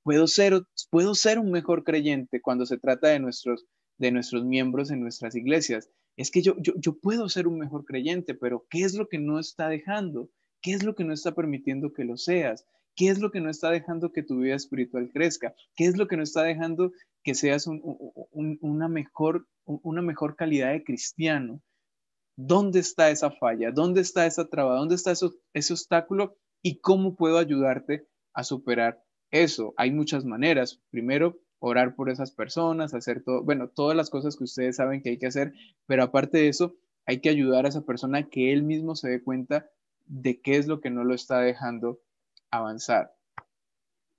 Puedo ser un mejor creyente cuando se trata de nuestros miembros en nuestras iglesias. Es que yo puedo ser un mejor creyente, pero ¿qué es lo que no está dejando? ¿Qué es lo que no está permitiendo que lo seas? ¿Qué es lo que no está dejando que tu vida espiritual crezca? ¿Qué es lo que no está dejando que seas una mejor calidad de cristiano? ¿Dónde está esa falla? ¿Dónde está esa traba? ¿Dónde está ese obstáculo? ¿Y cómo puedo ayudarte a superar eso? Hay muchas maneras. Primero, orar por esas personas, hacer todo, bueno, todas las cosas que ustedes saben que hay que hacer, pero aparte de eso, hay que ayudar a esa persona a que él mismo se dé cuenta de qué es lo que no lo está dejando avanzar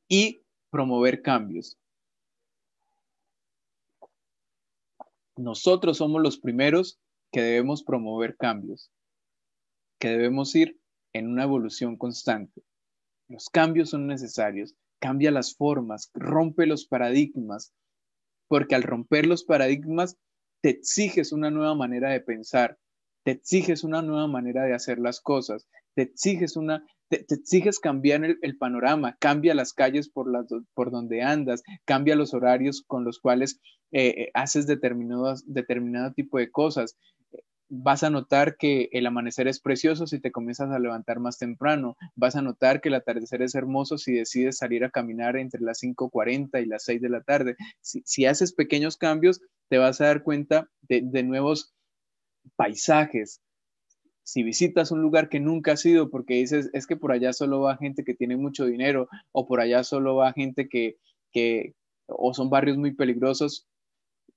y promover cambios. Nosotros somos los primeros que debemos promover cambios, que debemos ir en una evolución constante. Los cambios son necesarios. Cambia las formas, rompe los paradigmas, porque al romper los paradigmas te exiges una nueva manera de pensar, te exiges una nueva manera de hacer las cosas, te exiges cambiar el panorama, cambia las calles por donde andas, cambia los horarios con los cuales haces determinado tipo de cosas. Vas a notar que el amanecer es precioso si te comienzas a levantar más temprano. Vas a notar que el atardecer es hermoso si decides salir a caminar entre las 5:40 y las 6 de la tarde. Si haces pequeños cambios, te vas a dar cuenta de nuevos paisajes. Si visitas un lugar que nunca has ido porque dices, es que por allá solo va gente que tiene mucho dinero o por allá solo va gente que o son barrios muy peligrosos,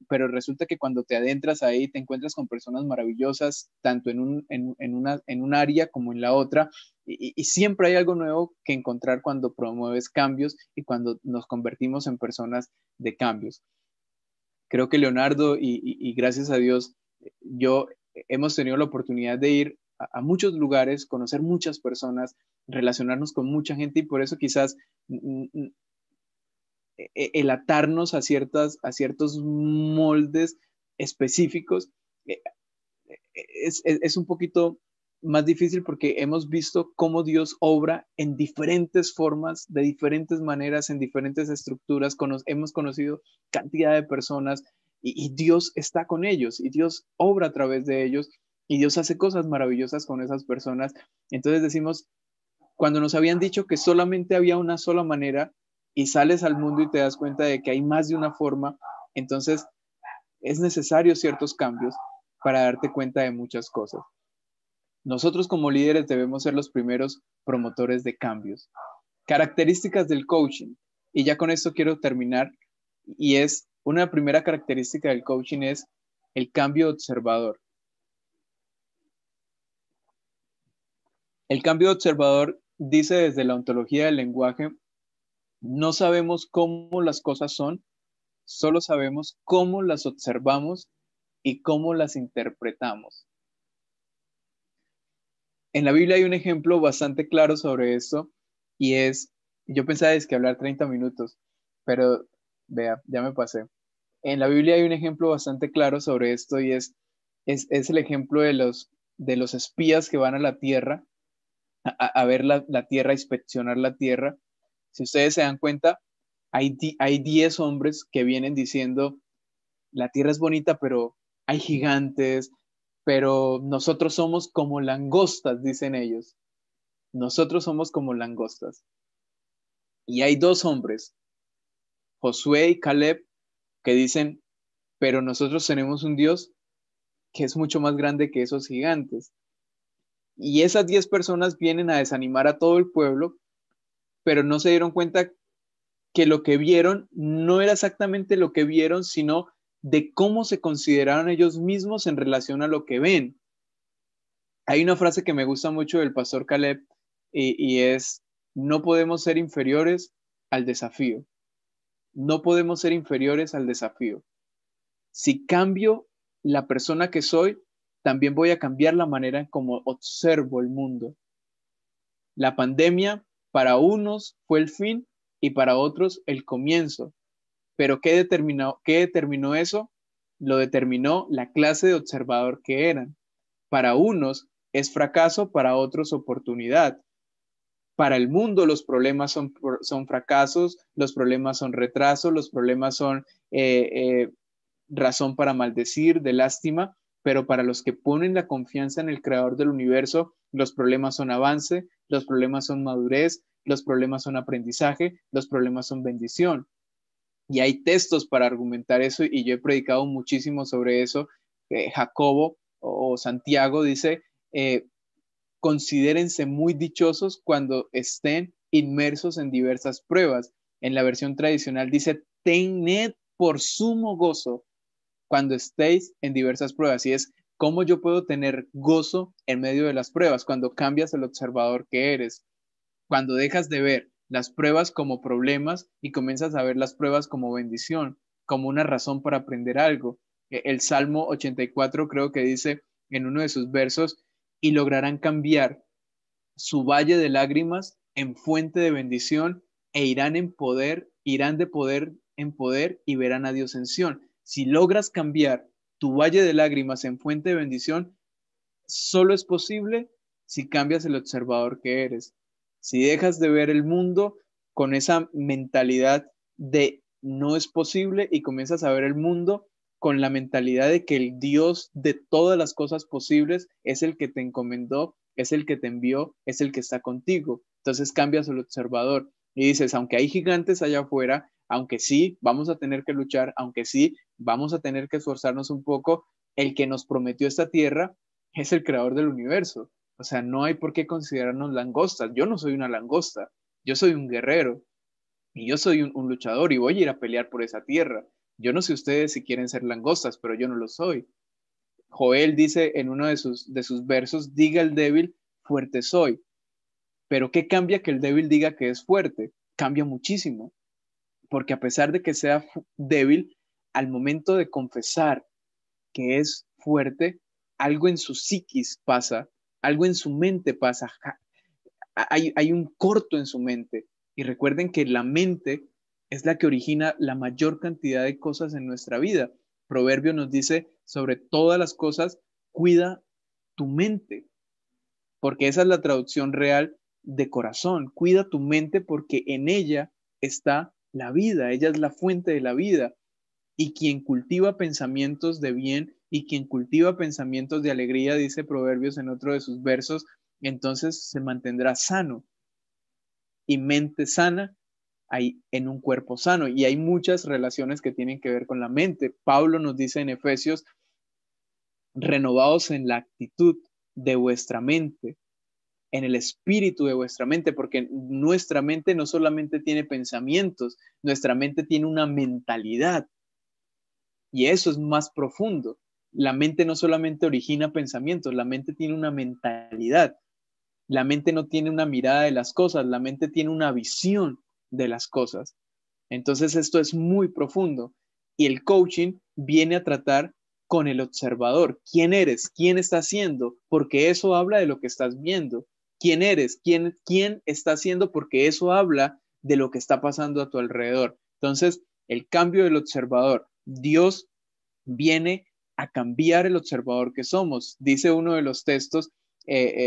pero resulta que cuando te adentras ahí te encuentras con personas maravillosas, tanto en un área como en la otra, y siempre hay algo nuevo que encontrar cuando promueves cambios y cuando nos convertimos en personas de cambios. Creo que Leonardo y gracias a Dios, yo hemos tenido la oportunidad de ir a muchos lugares, conocer muchas personas, relacionarnos con mucha gente y por eso quizás el atarnos a ciertos moldes específicos eh, es un poquito más difícil porque hemos visto cómo Dios obra en diferentes formas, de diferentes maneras, en diferentes estructuras. Hemos conocido cantidad de personas y Dios está con ellos y Dios obra a través de ellos y Dios hace cosas maravillosas con esas personas. Entonces decimos, cuando nos habían dicho que solamente había una sola manera y sales al mundo y te das cuenta de que hay más de una forma, entonces es necesario ciertos cambios para darte cuenta de muchas cosas. Nosotros como líderes debemos ser los primeros promotores de cambios. Características del coaching. Y ya con esto quiero terminar. Y es una primera característica del coaching es el cambio observador. El cambio observador dice desde la ontología del lenguaje, no sabemos cómo las cosas son, solo sabemos cómo las observamos y cómo las interpretamos. En la Biblia hay un ejemplo bastante claro sobre esto y es, yo pensaba es que hablar 30 minutos, pero vea, ya me pasé. En la Biblia hay un ejemplo bastante claro sobre esto y es el ejemplo de los espías que van a la tierra, a ver la tierra, a inspeccionar la tierra. Si ustedes se dan cuenta, hay 10 hombres que vienen diciendo, la tierra es bonita, pero hay gigantes, pero nosotros somos como langostas, dicen ellos. Nosotros somos como langostas. Y hay dos hombres, Josué y Caleb, que dicen, pero nosotros tenemos un Dios que es mucho más grande que esos gigantes. Y esas 10 personas vienen a desanimar a todo el pueblo, pero no se dieron cuenta que lo que vieron no era exactamente lo que vieron, sino de cómo se consideraron ellos mismos en relación a lo que ven. Hay una frase que me gusta mucho del pastor Caleb y es, no podemos ser inferiores al desafío. No podemos ser inferiores al desafío. Si cambio la persona que soy, también voy a cambiar la manera en cómo observo el mundo. La pandemia para unos fue el fin y para otros el comienzo. Pero qué determinó eso? lo determinó la clase de observador que eran. Para unos es fracaso, para otros oportunidad. Para el mundo los problemas son fracasos, los problemas son retrasos, los problemas son eh, eh, razón para maldecir, de lástima, pero para los que ponen la confianza en el creador del universo, los problemas son avance, los problemas son madurez, los problemas son aprendizaje, los problemas son bendición. Y hay textos para argumentar eso y yo he predicado muchísimo sobre eso. Jacobo o Santiago dice, considérense muy dichosos cuando estén inmersos en diversas pruebas. En la versión tradicional dice, tened por sumo gozo cuando estéis en diversas pruebas. Y es cómo yo puedo tener gozo en medio de las pruebas, cuando cambias el observador que eres, cuando dejas de ver las pruebas como problemas y comienzas a ver las pruebas como bendición, como una razón para aprender algo. El Salmo 84 creo que dice en uno de sus versos, y lograrán cambiar su valle de lágrimas en fuente de bendición e irán de poder en poder y verán a Dios en Sión. Si logras cambiar tu valle de lágrimas en fuente de bendición, solo es posible si cambias el observador que eres. Si dejas de ver el mundo con esa mentalidad de no es posible y comienzas a ver el mundo con la mentalidad de que el Dios de todas las cosas posibles es el que te encomendó, es el que te envió, es el que está contigo. Entonces cambias el observador y dices, aunque hay gigantes allá afuera, aunque sí, vamos a tener que luchar, aunque sí, vamos a tener que esforzarnos un poco, el que nos prometió esta tierra es el creador del universo. O sea, no hay por qué considerarnos langostas. Yo no soy una langosta, yo soy un guerrero y yo soy un luchador y voy a ir a pelear por esa tierra. Yo no sé ustedes si quieren ser langostas, pero yo no lo soy. Joel dice en uno de sus versos, diga el débil, fuerte soy. Pero ¿qué cambia que el débil diga que es fuerte? Cambia muchísimo, porque a pesar de que sea débil, al momento de confesar que es fuerte, algo en su psiquis pasa, algo en su mente pasa, hay un corto en su mente. Y recuerden que la mente es la que origina la mayor cantidad de cosas en nuestra vida. Proverbio nos dice, sobre todas las cosas, cuida tu mente, porque esa es la traducción real de corazón. Cuida tu mente porque en ella está la vida, ella es la fuente de la vida. Y quien cultiva pensamientos de bien y quien cultiva pensamientos de alegría, dice Proverbios en otro de sus versos, entonces se mantendrá sano. Y mente sana hay en un cuerpo sano. Y hay muchas relaciones que tienen que ver con la mente. Pablo nos dice en Efesios, renovados en la actitud de vuestra mente, en el espíritu de vuestra mente, porque nuestra mente no solamente tiene pensamientos, nuestra mente tiene una mentalidad. Y eso es más profundo. La mente no solamente origina pensamientos, la mente tiene una mentalidad. La mente no tiene una mirada de las cosas, la mente tiene una visión de las cosas. Entonces esto es muy profundo. Y el coaching viene a tratar con el observador. ¿Quién eres? ¿Quién está haciendo? Porque eso habla de lo que estás viendo. ¿Quién eres? ¿Quién está haciendo? Porque eso habla de lo que está pasando a tu alrededor. Entonces, el cambio del observador. Dios viene a cambiar el observador que somos. Dice uno de los textos,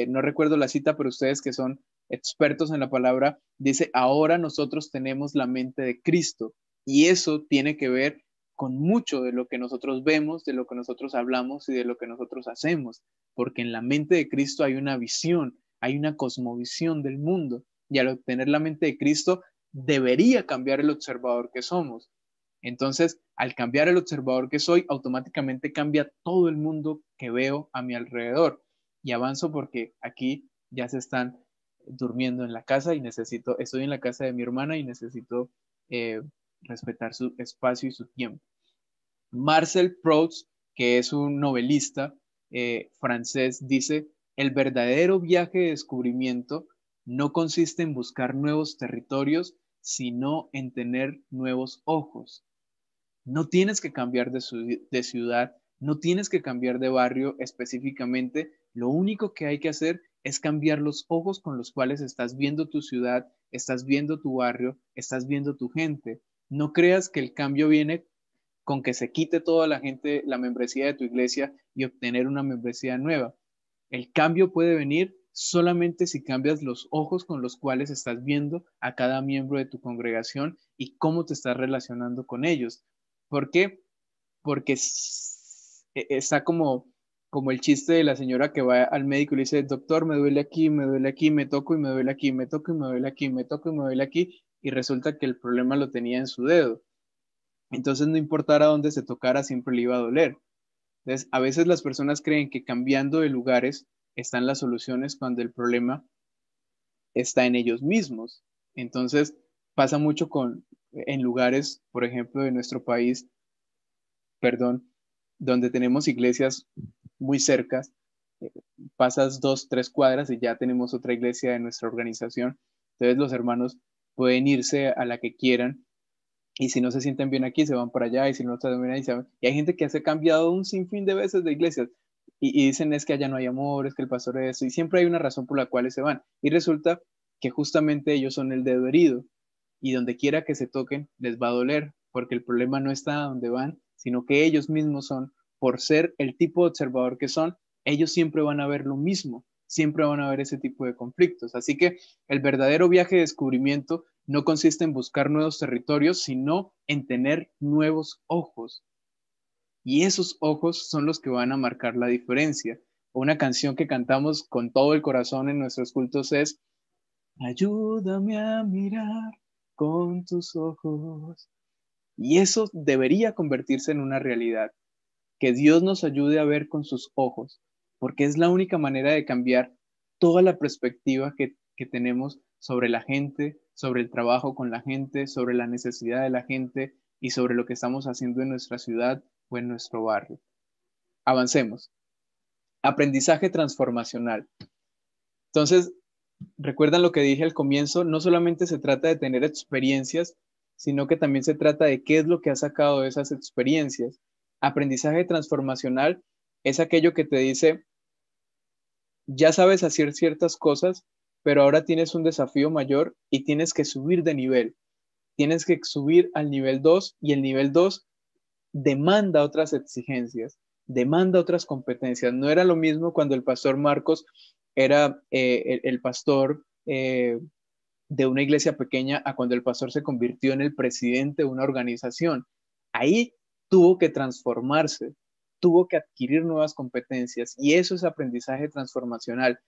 no recuerdo la cita, pero ustedes que son expertos en la palabra, dice, ahora nosotros tenemos la mente de Cristo. Y eso tiene que ver con mucho de lo que nosotros vemos, de lo que nosotros hablamos y de lo que nosotros hacemos, porque en la mente de Cristo hay una visión, hay una cosmovisión del mundo, y al obtener la mente de Cristo debería cambiar el observador que somos. Entonces, al cambiar el observador que soy, automáticamente cambia todo el mundo que veo a mi alrededor. Y avanzo porque aquí ya se están durmiendo en la casa y estoy en la casa de mi hermana y necesito eh, respetar su espacio y su tiempo. Marcel Proust, que es un novelista francés, dice, el verdadero viaje de descubrimiento no consiste en buscar nuevos territorios, sino en tener nuevos ojos. No tienes que cambiar de ciudad, no tienes que cambiar de barrio específicamente. Lo único que hay que hacer es cambiar los ojos con los cuales estás viendo tu ciudad, estás viendo tu barrio, estás viendo tu gente. No creas que el cambio viene con que se quite toda la gente la membresía de tu iglesia y obtener una membresía nueva. El cambio puede venir solamente si cambias los ojos con los cuales estás viendo a cada miembro de tu congregación y cómo te estás relacionando con ellos. ¿Por qué? Porque está como el chiste de la señora que va al médico y le dice, doctor, me duele aquí, me toco y me duele aquí, me toco y me duele aquí, me toco y me duele aquí, y resulta que el problema lo tenía en su dedo. Entonces no importara dónde se tocara, siempre le iba a doler. Entonces, a veces las personas creen que cambiando de lugares están las soluciones cuando el problema está en ellos mismos. Entonces, pasa mucho en lugares, por ejemplo, de nuestro país, perdón, donde tenemos iglesias muy cercas, eh, pasas 2, 3 cuadras y ya tenemos otra iglesia de nuestra organización. Entonces los hermanos pueden irse a la que quieran y si no se sienten bien aquí, se van para allá y si no se sienten bien ahí, se van. Y hay gente que se ha cambiado un sinfín de veces de iglesias y dicen es que allá no hay amor, es que el pastor es eso y siempre hay una razón por la cual se van. Y resulta que justamente ellos son el dedo herido y donde quiera que se toquen les va a doler, porque el problema no está donde van, sino que ellos mismos son, por ser el tipo de observador que son, ellos siempre van a ver lo mismo, siempre van a ver ese tipo de conflictos. Así que el verdadero viaje de descubrimiento no consiste en buscar nuevos territorios, sino en tener nuevos ojos. Y esos ojos son los que van a marcar la diferencia. Una canción que cantamos con todo el corazón en nuestros cultos es ayúdame a mirar con tus ojos. Y eso debería convertirse en una realidad, que Dios nos ayude a ver con sus ojos, porque es la única manera de cambiar toda la perspectiva que tenemos sobre la gente, sobre el trabajo con la gente, sobre la necesidad de la gente y sobre lo que estamos haciendo en nuestra ciudad o en nuestro barrio. Avancemos. Aprendizaje transformacional. Entonces, recuerdan lo que dije al comienzo, no solamente se trata de tener experiencias, sino que también se trata de qué es lo que has sacado de esas experiencias. Aprendizaje transformacional es aquello que te dice, ya sabes hacer ciertas cosas, pero ahora tienes un desafío mayor y tienes que subir de nivel. Tienes que subir al nivel 2 y el nivel 2 demanda otras exigencias, demanda otras competencias. No era lo mismo cuando el pastor Marcos era el pastor de una iglesia pequeña a cuando el pastor se convirtió en el presidente de una organización. Ahí tuvo que transformarse, tuvo que adquirir nuevas competencias y eso es aprendizaje transformacional,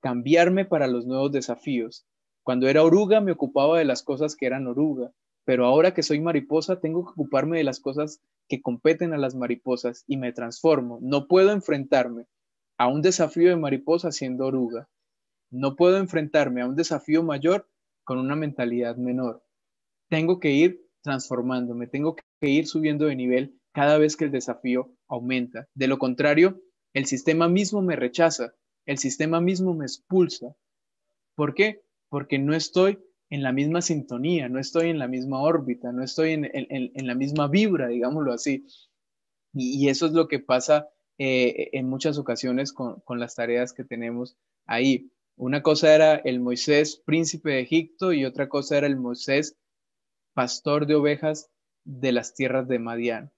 cambiarme para los nuevos desafíos. Cuando era oruga me ocupaba de las cosas que eran oruga, pero ahora que soy mariposa tengo que ocuparme de las cosas que competen a las mariposas y me transformo. No puedo enfrentarme a un desafío de mariposa siendo oruga. No puedo enfrentarme a un desafío mayor con una mentalidad menor. Tengo que ir transformándome, tengo que ir subiendo de nivel cada vez que el desafío aumenta. De lo contrario, el sistema mismo me rechaza, el sistema mismo me expulsa. ¿Por qué? Porque no estoy en la misma sintonía, no estoy en la misma órbita, no estoy en la misma vibra, digámoslo así. Y eso es lo que pasa en muchas ocasiones con las tareas que tenemos ahí. Una cosa era el Moisés, príncipe de Egipto, y otra cosa era el Moisés, pastor de ovejas de las tierras de Madián.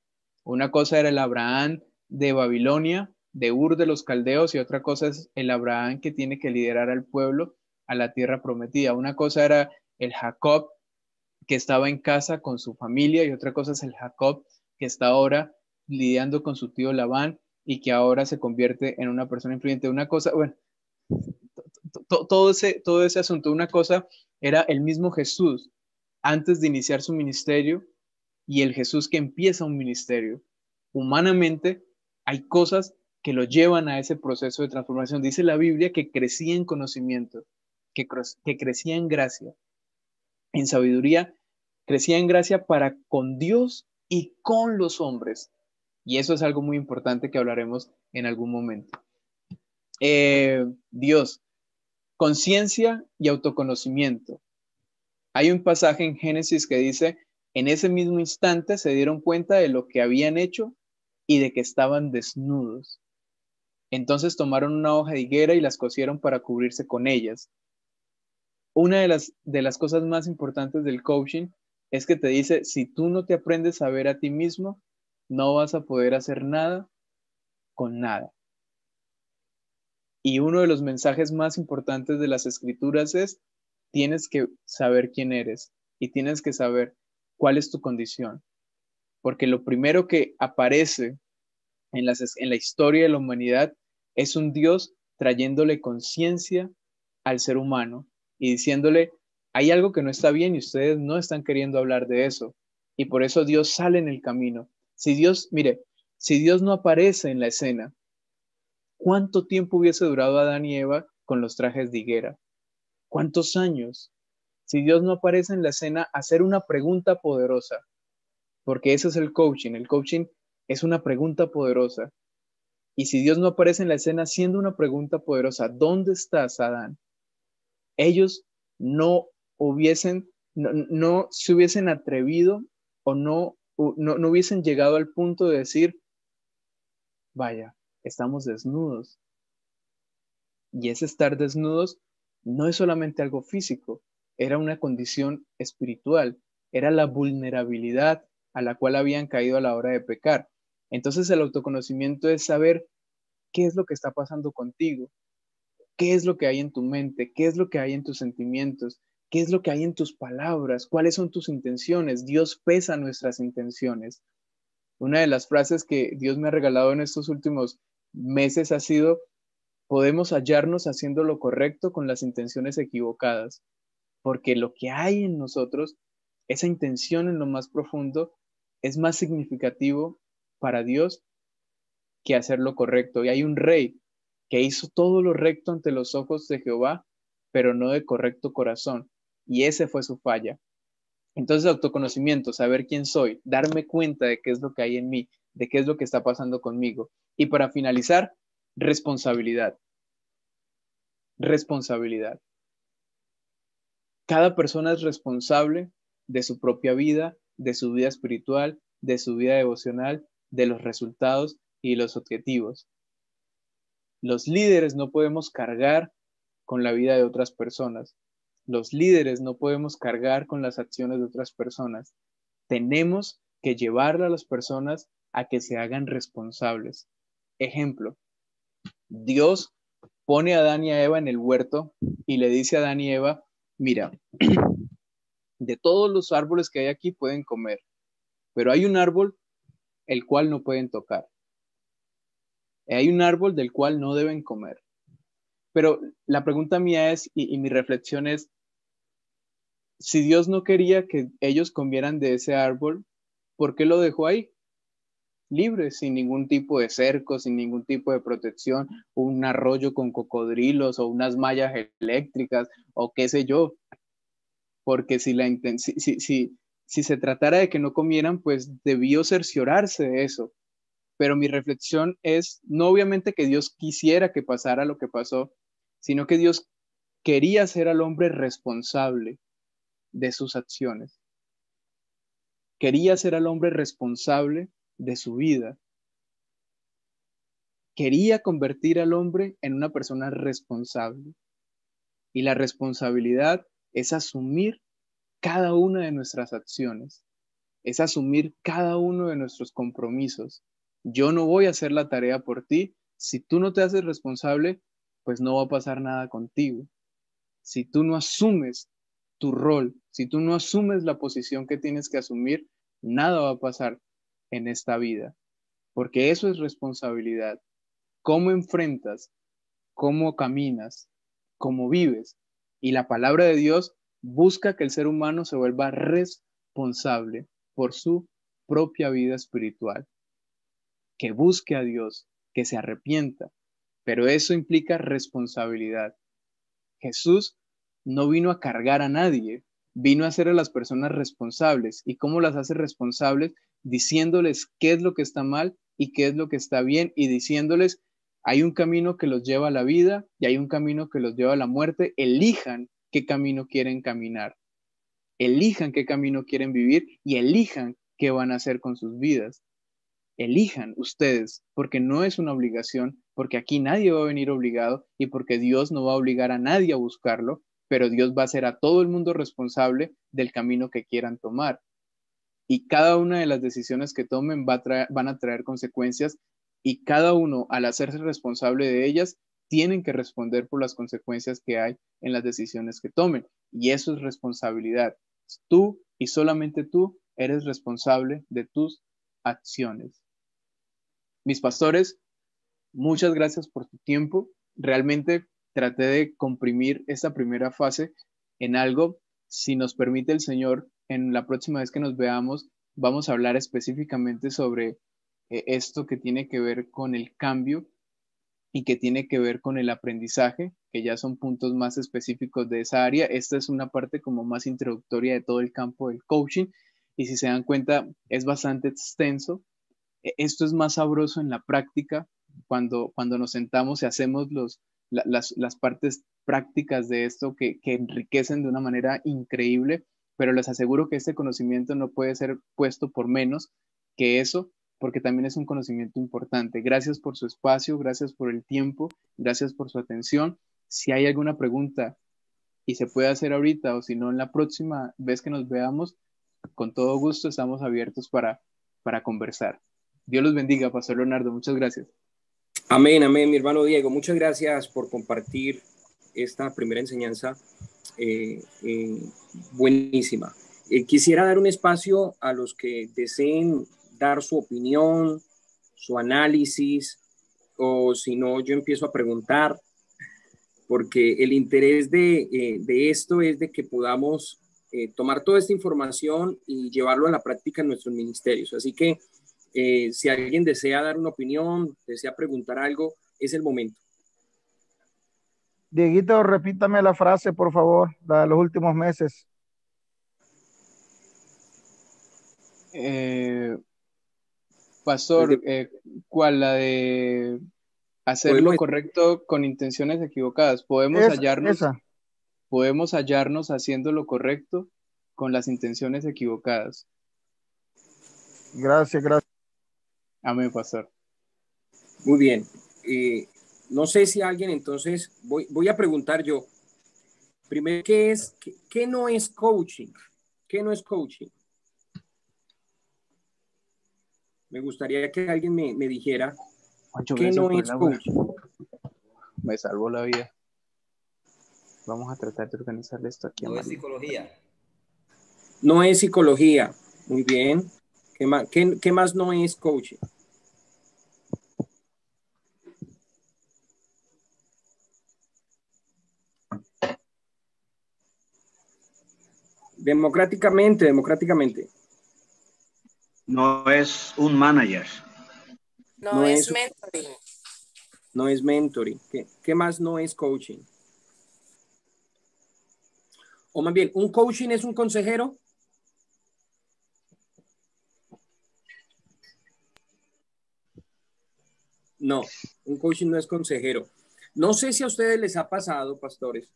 Una cosa era el Abraham de Babilonia, de Ur de los Caldeos, y otra cosa es el Abraham que tiene que liderar al pueblo a la tierra prometida. Una cosa era el Jacob que estaba en casa con su familia, y otra cosa es el Jacob que está ahora lidiando con su tío Labán y que ahora se convierte en una persona influyente. Una cosa, bueno, todo ese asunto, una cosa era el mismo Jesús antes de iniciar su ministerio y el Jesús que empieza un ministerio. Humanamente hay cosas que lo llevan a ese proceso de transformación. Dice la Biblia que crecía en conocimiento, que crecía en gracia, en sabiduría, crecía en gracia para con Dios y con los hombres. Y eso es algo muy importante que hablaremos en algún momento. Dios, conciencia y autoconocimiento. Hay un pasaje en Génesis que dice, en ese mismo instante se dieron cuenta de lo que habían hecho y de que estaban desnudos. Entonces tomaron una hoja de higuera y las cosieron para cubrirse con ellas. Una de las cosas más importantes del coaching es que te dice, si tú no te aprendes a ver a ti mismo, no vas a poder hacer nada con nada. Y uno de los mensajes más importantes de las escrituras es, tienes que saber quién eres y tienes que saber cuál es tu condición. Porque lo primero que aparece en la historia de la humanidad es un Dios trayéndole conciencia al ser humano y diciéndole, hay algo que no está bien y ustedes no están queriendo hablar de eso. Y por eso Dios sale en el camino. Si Dios, mire, si Dios no aparece en la escena, ¿cuánto tiempo hubiese durado Adán y Eva con los trajes de higuera? ¿Cuántos años? Si Dios no aparece en la escena, hacer una pregunta poderosa, porque eso es el coaching. El coaching es una pregunta poderosa. Y si Dios no aparece en la escena haciendo una pregunta poderosa, ¿dónde estás, Adán? Ellos no no se hubiesen atrevido o no hubiesen llegado al punto de decir, vaya, estamos desnudos. Y ese estar desnudos no es solamente algo físico, era una condición espiritual, era la vulnerabilidad a la cual habían caído a la hora de pecar. Entonces el autoconocimiento es saber qué es lo que está pasando contigo, qué es lo que hay en tu mente, qué es lo que hay en tus sentimientos, qué es lo que hay en tus palabras, cuáles son tus intenciones. Dios pesa nuestras intenciones. Una de las frases que Dios me ha regalado en estos últimos meses ha sido, podemos hallarnos haciendo lo correcto con las intenciones equivocadas, porque lo que hay en nosotros, esa intención en lo más profundo, es más significativo para Dios que hacer lo correcto. Y hay un rey que hizo todo lo recto ante los ojos de Jehová, pero no de correcto corazón. Y ese fue su falla. Entonces, autoconocimiento, saber quién soy, darme cuenta de qué es lo que hay en mí, de qué es lo que está pasando conmigo. Y para finalizar, responsabilidad. Responsabilidad. Cada persona es responsable de su propia vida, de su vida espiritual, de su vida devocional, de los resultados y los objetivos. Los líderes no podemos cargar con la vida de otras personas. Los líderes no podemos cargar con las acciones de otras personas. Tenemos que llevarle a las personas a que se hagan responsables. Ejemplo, Dios pone a Adán y a Eva en el huerto y le dice a Adán y Eva, mira, de todos los árboles que hay aquí pueden comer, pero hay un árbol el cual no pueden tocar. Hay un árbol del cual no deben comer. Pero la pregunta mía es, y mi reflexión es, si Dios no quería que ellos comieran de ese árbol, ¿por qué lo dejó ahí? Libre, sin ningún tipo de cerco, sin ningún tipo de protección, un arroyo con cocodrilos o unas mallas eléctricas o qué sé yo. Porque si se tratara de que no comieran, pues debió cerciorarse de eso. Pero mi reflexión es, no obviamente que Dios quisiera que pasara lo que pasó, sino que Dios quería hacer al hombre responsable de sus acciones. Quería hacer al hombre responsable de su vida. Quería convertir al hombre en una persona responsable. Y la responsabilidad es asumir cada una de nuestras acciones, es asumir cada uno de nuestros compromisos. Yo no voy a hacer la tarea por ti. Si tú no te haces responsable, pues no va a pasar nada contigo. Si tú no asumes tu rol, si tú no asumes la posición que tienes que asumir, nada va a pasar en esta vida, porque eso es responsabilidad. ¿Cómo enfrentas? ¿Cómo caminas? ¿Cómo vives? Y la palabra de Dios busca que el ser humano se vuelva responsable por su propia vida espiritual, que busque a Dios, que se arrepienta, pero eso implica responsabilidad. Jesús no vino a cargar a nadie, vino a hacer a las personas responsables. ¿Y cómo las hace responsables? Diciéndoles qué es lo que está mal y qué es lo que está bien y diciéndoles, hay un camino que los lleva a la vida y hay un camino que los lleva a la muerte. Elijan qué camino quieren caminar, elijan qué camino quieren vivir y elijan qué van a hacer con sus vidas. Elijan ustedes, porque no es una obligación, porque aquí nadie va a venir obligado y porque Dios no va a obligar a nadie a buscarlo, pero Dios va a hacer a todo el mundo responsable del camino que quieran tomar. Y cada una de las decisiones que tomen van a traer consecuencias, y cada uno, al hacerse responsable de ellas, tienen que responder por las consecuencias que hay en las decisiones que tomen. Y eso es responsabilidad. Tú y solamente tú eres responsable de tus acciones. Mis pastores, muchas gracias por tu tiempo. Realmente traté de comprimir esta primera fase en algo. Si nos permite el Señor, en la próxima vez que nos veamos, vamos a hablar específicamente sobre esto que tiene que ver con el cambio y que tiene que ver con el aprendizaje, que ya son puntos más específicos de esa área. Esta es una parte como más introductoria de todo el campo del coaching, y si se dan cuenta es bastante extenso. Esto es más sabroso en la práctica, cuando nos sentamos y hacemos las partes prácticas de esto que enriquecen de una manera increíble, pero les aseguro que este conocimiento no puede ser puesto por menos que eso, porque también es un conocimiento importante. Gracias por su espacio, gracias por el tiempo, gracias por su atención. Si hay alguna pregunta y se puede hacer ahorita, o si no en la próxima vez que nos veamos, con todo gusto estamos abiertos para conversar. Dios los bendiga, Pastor Leonardo. Muchas gracias. Amén, amén, mi hermano Diego. Muchas gracias por compartir esta primera enseñanza buenísima. Quisiera dar un espacio a los que deseen dar su opinión, su análisis, o si no, yo empiezo a preguntar, porque el interés de esto es de que podamos tomar toda esta información y llevarlo a la práctica en nuestros ministerios. Así que si alguien desea dar una opinión, desea preguntar algo, es el momento. Dieguito, repítame la frase, por favor, la de los últimos meses. Pastor, ¿cuál? La de hacer lo correcto con intenciones equivocadas. Podemos hallarnos haciendo lo correcto con las intenciones equivocadas. Gracias, gracias. Amén, pastor. Muy bien. No sé si alguien, entonces, voy a preguntar yo. Primero, ¿qué no es coaching? ¿Qué no es coaching? Me gustaría que alguien me dijera qué no es coaching. Me salvó la vida. Vamos a tratar de organizarle esto aquí. No es psicología. No es psicología. Muy bien. ¿Qué más no es coaching? Democráticamente. No es un manager. No es mentoring. No es mentoring. ¿Qué más no es coaching? O más bien, ¿un coaching es un consejero? No, un coaching no es consejero. No sé si a ustedes les ha pasado, pastores.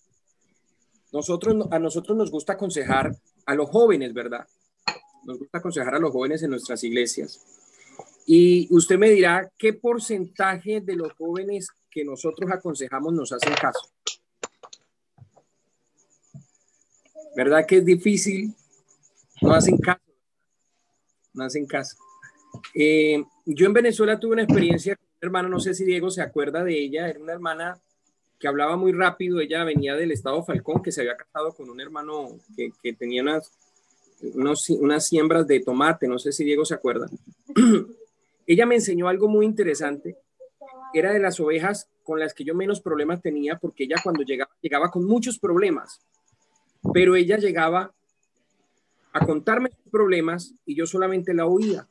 A nosotros nos gusta aconsejar a los jóvenes, ¿verdad? Nos gusta aconsejar a los jóvenes en nuestras iglesias. Y usted me dirá qué porcentaje de los jóvenes que nosotros aconsejamos nos hacen caso. ¿Verdad que es difícil? No hacen caso. Yo en Venezuela tuve una experiencia con una hermana, no sé si Diego se acuerda de ella, era una hermana que hablaba muy rápido. Ella venía del estado Falcón, que se había casado con un hermano que tenía unas siembras de tomate, no sé si Diego se acuerda. Ella me enseñó algo muy interesante. Era de las ovejas con las que yo menos problemas tenía, porque ella cuando llegaba con muchos problemas, pero ella llegaba a contarme sus problemas y yo solamente la oía.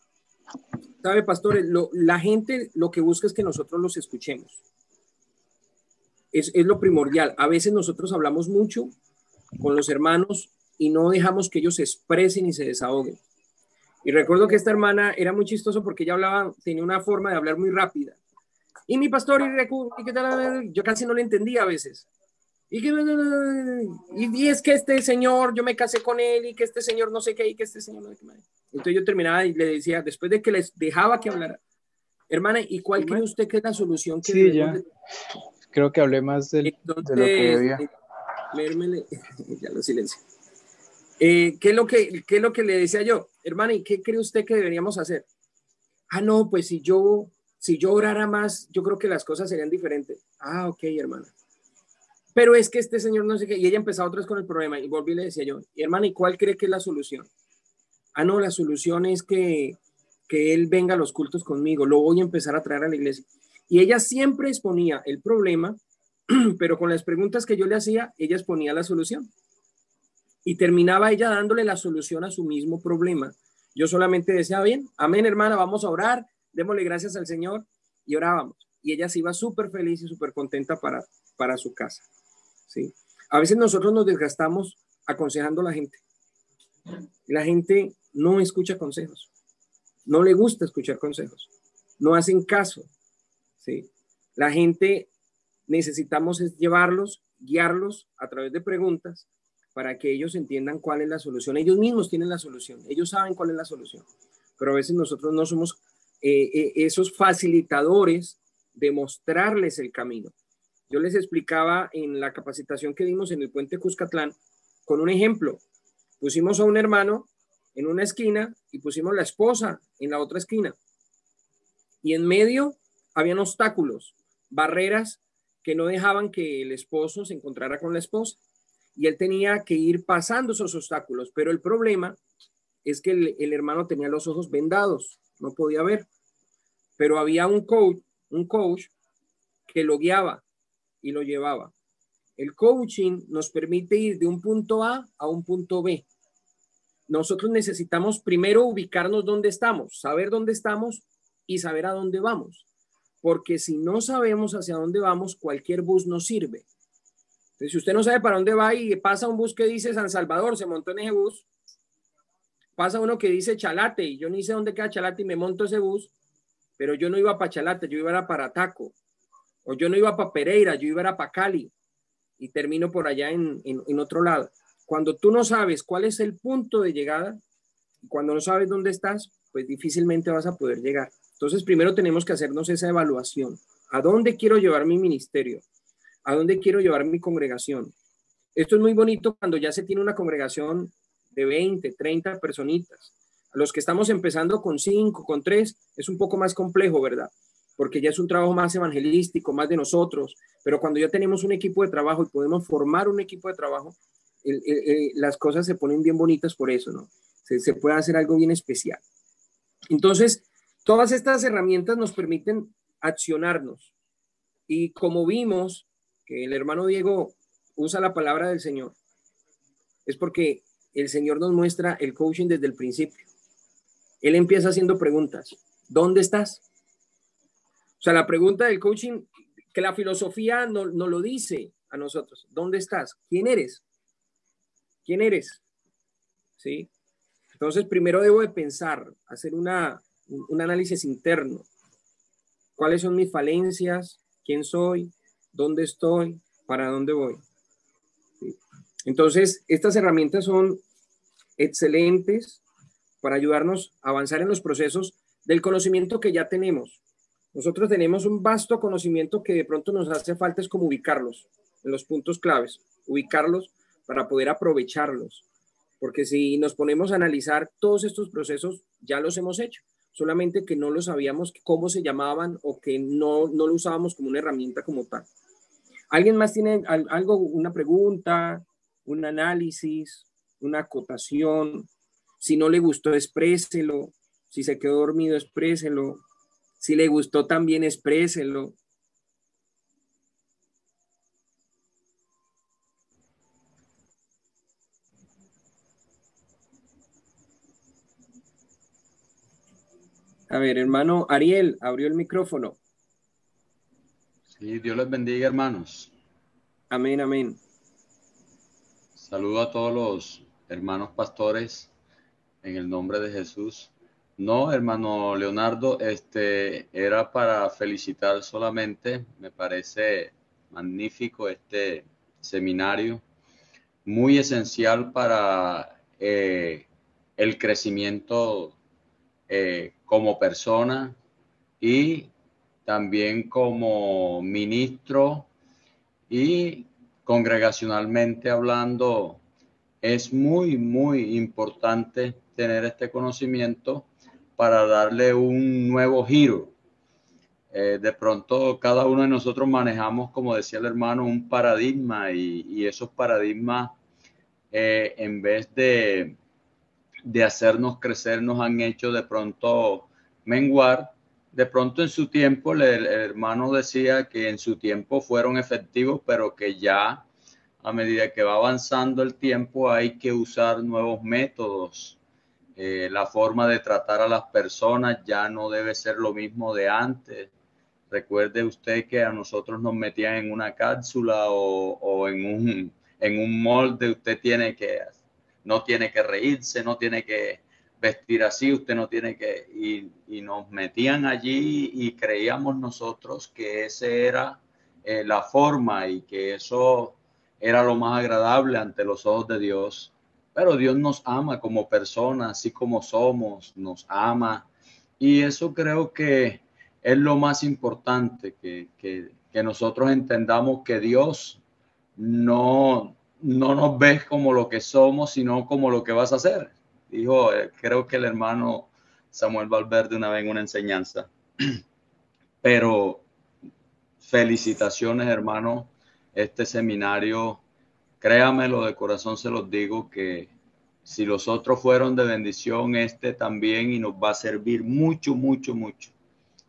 ¿Sabe, pastores? La gente lo que busca es que nosotros los escuchemos. Es lo primordial. A veces nosotros hablamos mucho con los hermanos y no dejamos que ellos se expresen y se desahoguen. Y recuerdo que esta hermana era muy chistoso porque ella tenía una forma de hablar muy rápida. Y mi pastor, yo casi no le entendía a veces. Y es que este señor, yo me casé con él, y que este señor no sé qué, y que este señor no sé qué. Entonces yo terminaba y le decía, después de que les dejaba que hablara, hermana, ¿y cuál cree usted que es la solución que sí, ya. Creo que hablé más de lo que debía. Mérmele, ya lo silencio. ¿Qué es lo que le decía yo? Hermana, ¿y qué cree usted que deberíamos hacer? Ah, no, pues si yo orara más, yo creo que las cosas serían diferentes. Ah, ok, hermana. Pero es que este señor no sé qué, y ella empezaba otra vez con el problema, y volví y le decía yo, hermana, ¿y cuál cree que es la solución? Ah, no, la solución es que él venga a los cultos conmigo, lo voy a empezar a traer a la iglesia. Y ella siempre exponía el problema, pero con las preguntas que yo le hacía, ella exponía la solución. Y terminaba ella dándole la solución a su mismo problema. Yo solamente decía, bien, amén, hermana, vamos a orar, démosle gracias al Señor, y orábamos. Y ella se iba súper feliz y súper contenta para su casa. ¿Sí? A veces nosotros nos desgastamos aconsejando a la gente. La gente no escucha consejos. No le gusta escuchar consejos, no hacen caso, ¿sí? La gente necesitamos es llevarlos, guiarlos a través de preguntas para que ellos entiendan cuál es la solución. Ellos mismos tienen la solución, ellos saben cuál es la solución, pero a veces nosotros no somos esos facilitadores de mostrarles el camino. Yo les explicaba en la capacitación que dimos en el Puente Cuscatlán con un ejemplo. Pusimos a un hermano en una esquina y pusimos la esposa en la otra esquina. Y en medio habían obstáculos, barreras que no dejaban que el esposo se encontrara con la esposa. Y él tenía que ir pasando esos obstáculos. Pero el problema es que el hermano tenía los ojos vendados, no podía ver. Pero había un coach que lo guiaba y lo llevaba. El coaching nos permite ir de un punto A a un punto B. Nosotros necesitamos primero ubicarnos dónde estamos, saber dónde estamos y saber a dónde vamos. Porque si no sabemos hacia dónde vamos, cualquier bus nos sirve. Entonces, si usted no sabe para dónde va y pasa un bus que dice San Salvador, se montó en ese bus, pasa uno que dice Chalate y yo ni sé dónde queda Chalate y me monto ese bus, pero yo no iba para Chalate, yo iba para Taco. O yo no iba para Pereira, yo iba para Cali y termino por allá en otro lado. Cuando tú no sabes cuál es el punto de llegada, cuando no sabes dónde estás, pues difícilmente vas a poder llegar. Entonces, primero tenemos que hacernos esa evaluación. ¿A dónde quiero llevar mi ministerio? ¿A dónde quiero llevar mi congregación? Esto es muy bonito cuando ya se tiene una congregación de 20, 30 personitas. A los que estamos empezando con 5, con 3, es un poco más complejo, ¿verdad? Porque ya es un trabajo más evangelístico, más de nosotros. Pero cuando ya tenemos un equipo de trabajo y podemos formar un equipo de trabajo, las cosas se ponen bien bonitas por eso, ¿no? Se puede hacer algo bien especial. Entonces, todas estas herramientas nos permiten accionarnos. Y como vimos que el hermano Diego usa la palabra del Señor, es porque el Señor nos muestra el coaching desde el principio. Él empieza haciendo preguntas. ¿Dónde estás? O sea, la pregunta del coaching, que la filosofía no lo dice a nosotros. ¿Dónde estás? ¿Quién eres? ¿Quién eres? ¿Sí? Entonces, primero debo de pensar, hacer un análisis interno. ¿Cuáles son mis falencias? ¿Quién soy? ¿Dónde estoy? ¿Para dónde voy? ¿Sí? Entonces, estas herramientas son excelentes para ayudarnos a avanzar en los procesos del conocimiento que ya tenemos. Nosotros tenemos un vasto conocimiento que de pronto nos hace falta es como ubicarlos en los puntos claves, ubicarlos para poder aprovecharlos. Porque si nos ponemos a analizar todos estos procesos, ya los hemos hecho, solamente que no lo sabíamos cómo se llamaban o que no lo usábamos como una herramienta como tal. ¿Alguien más tiene algo, una pregunta, un análisis, una acotación? Si no le gustó, expréselo. Si se quedó dormido, expréselo. Si le gustó, también expréselo. A ver, hermano Ariel, abrió el micrófono. Sí, Dios les bendiga, hermanos. Amén, amén. Saludo a todos los hermanos pastores en el nombre de Jesús. No, hermano Leonardo, era para felicitar solamente. Me parece magnífico este seminario, muy esencial para el crecimiento como persona y también como ministro y congregacionalmente hablando, es muy, muy importante tener este conocimiento para darle un nuevo giro. De pronto cada uno de nosotros manejamos, como decía el hermano, un paradigma y esos paradigmas en vez de hacernos crecer nos han hecho de pronto menguar. De pronto en su tiempo el hermano decía que en su tiempo fueron efectivos, pero que ya a medida que va avanzando el tiempo hay que usar nuevos métodos. La forma de tratar a las personas ya no debe ser lo mismo de antes. Recuerde usted que a nosotros nos metían en una cápsula o en un molde. Usted no tiene que reírse, no tiene que vestir así, usted no tiene que... Y nos metían allí y creíamos nosotros que esa era la forma y que eso era lo más agradable ante los ojos de Dios. Pero Dios nos ama como personas, así como somos, nos ama. Y eso creo que es lo más importante, que nosotros entendamos que Dios no nos ve como lo que somos, sino como lo que vas a hacer. Dijo, creo que el hermano Samuel Valverde una vez en una enseñanza. Pero felicitaciones, hermano. Este seminario, créamelo, de corazón se los digo, que si los otros fueron de bendición, este también, y nos va a servir mucho, mucho, mucho,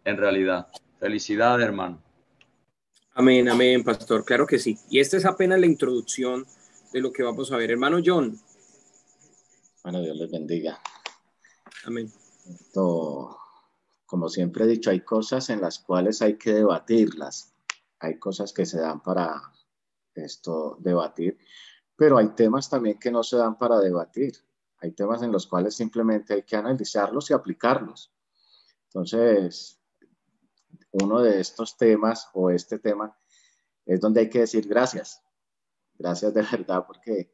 en realidad. Felicidades, hermano. Amén, amén, pastor. Claro que sí. Y esta es apenas la introducción de lo que vamos a ver. Hermano John. Bueno, Dios les bendiga. Amén. Como siempre he dicho, hay cosas en las cuales hay que debatirlas. Hay cosas que se dan para debatir, pero hay temas también que no se dan para debatir. Hay temas en los cuales simplemente hay que analizarlos y aplicarlos. Entonces, uno de estos temas o este tema es donde hay que decir gracias. Gracias de verdad, porque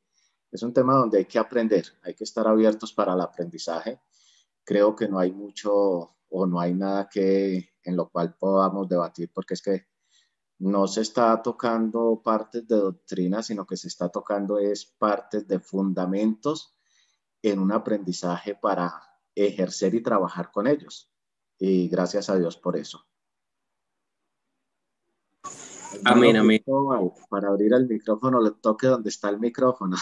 es un tema donde hay que aprender, hay que estar abiertos para el aprendizaje. Creo que no hay mucho o no hay nada en lo cual podamos debatir, porque es que no se está tocando partes de doctrina, sino que se está tocando es partes de fundamentos en un aprendizaje para ejercer y trabajar con ellos. Y gracias a Dios por eso. Amén, amén. Para abrir el micrófono, le toque donde está el micrófono.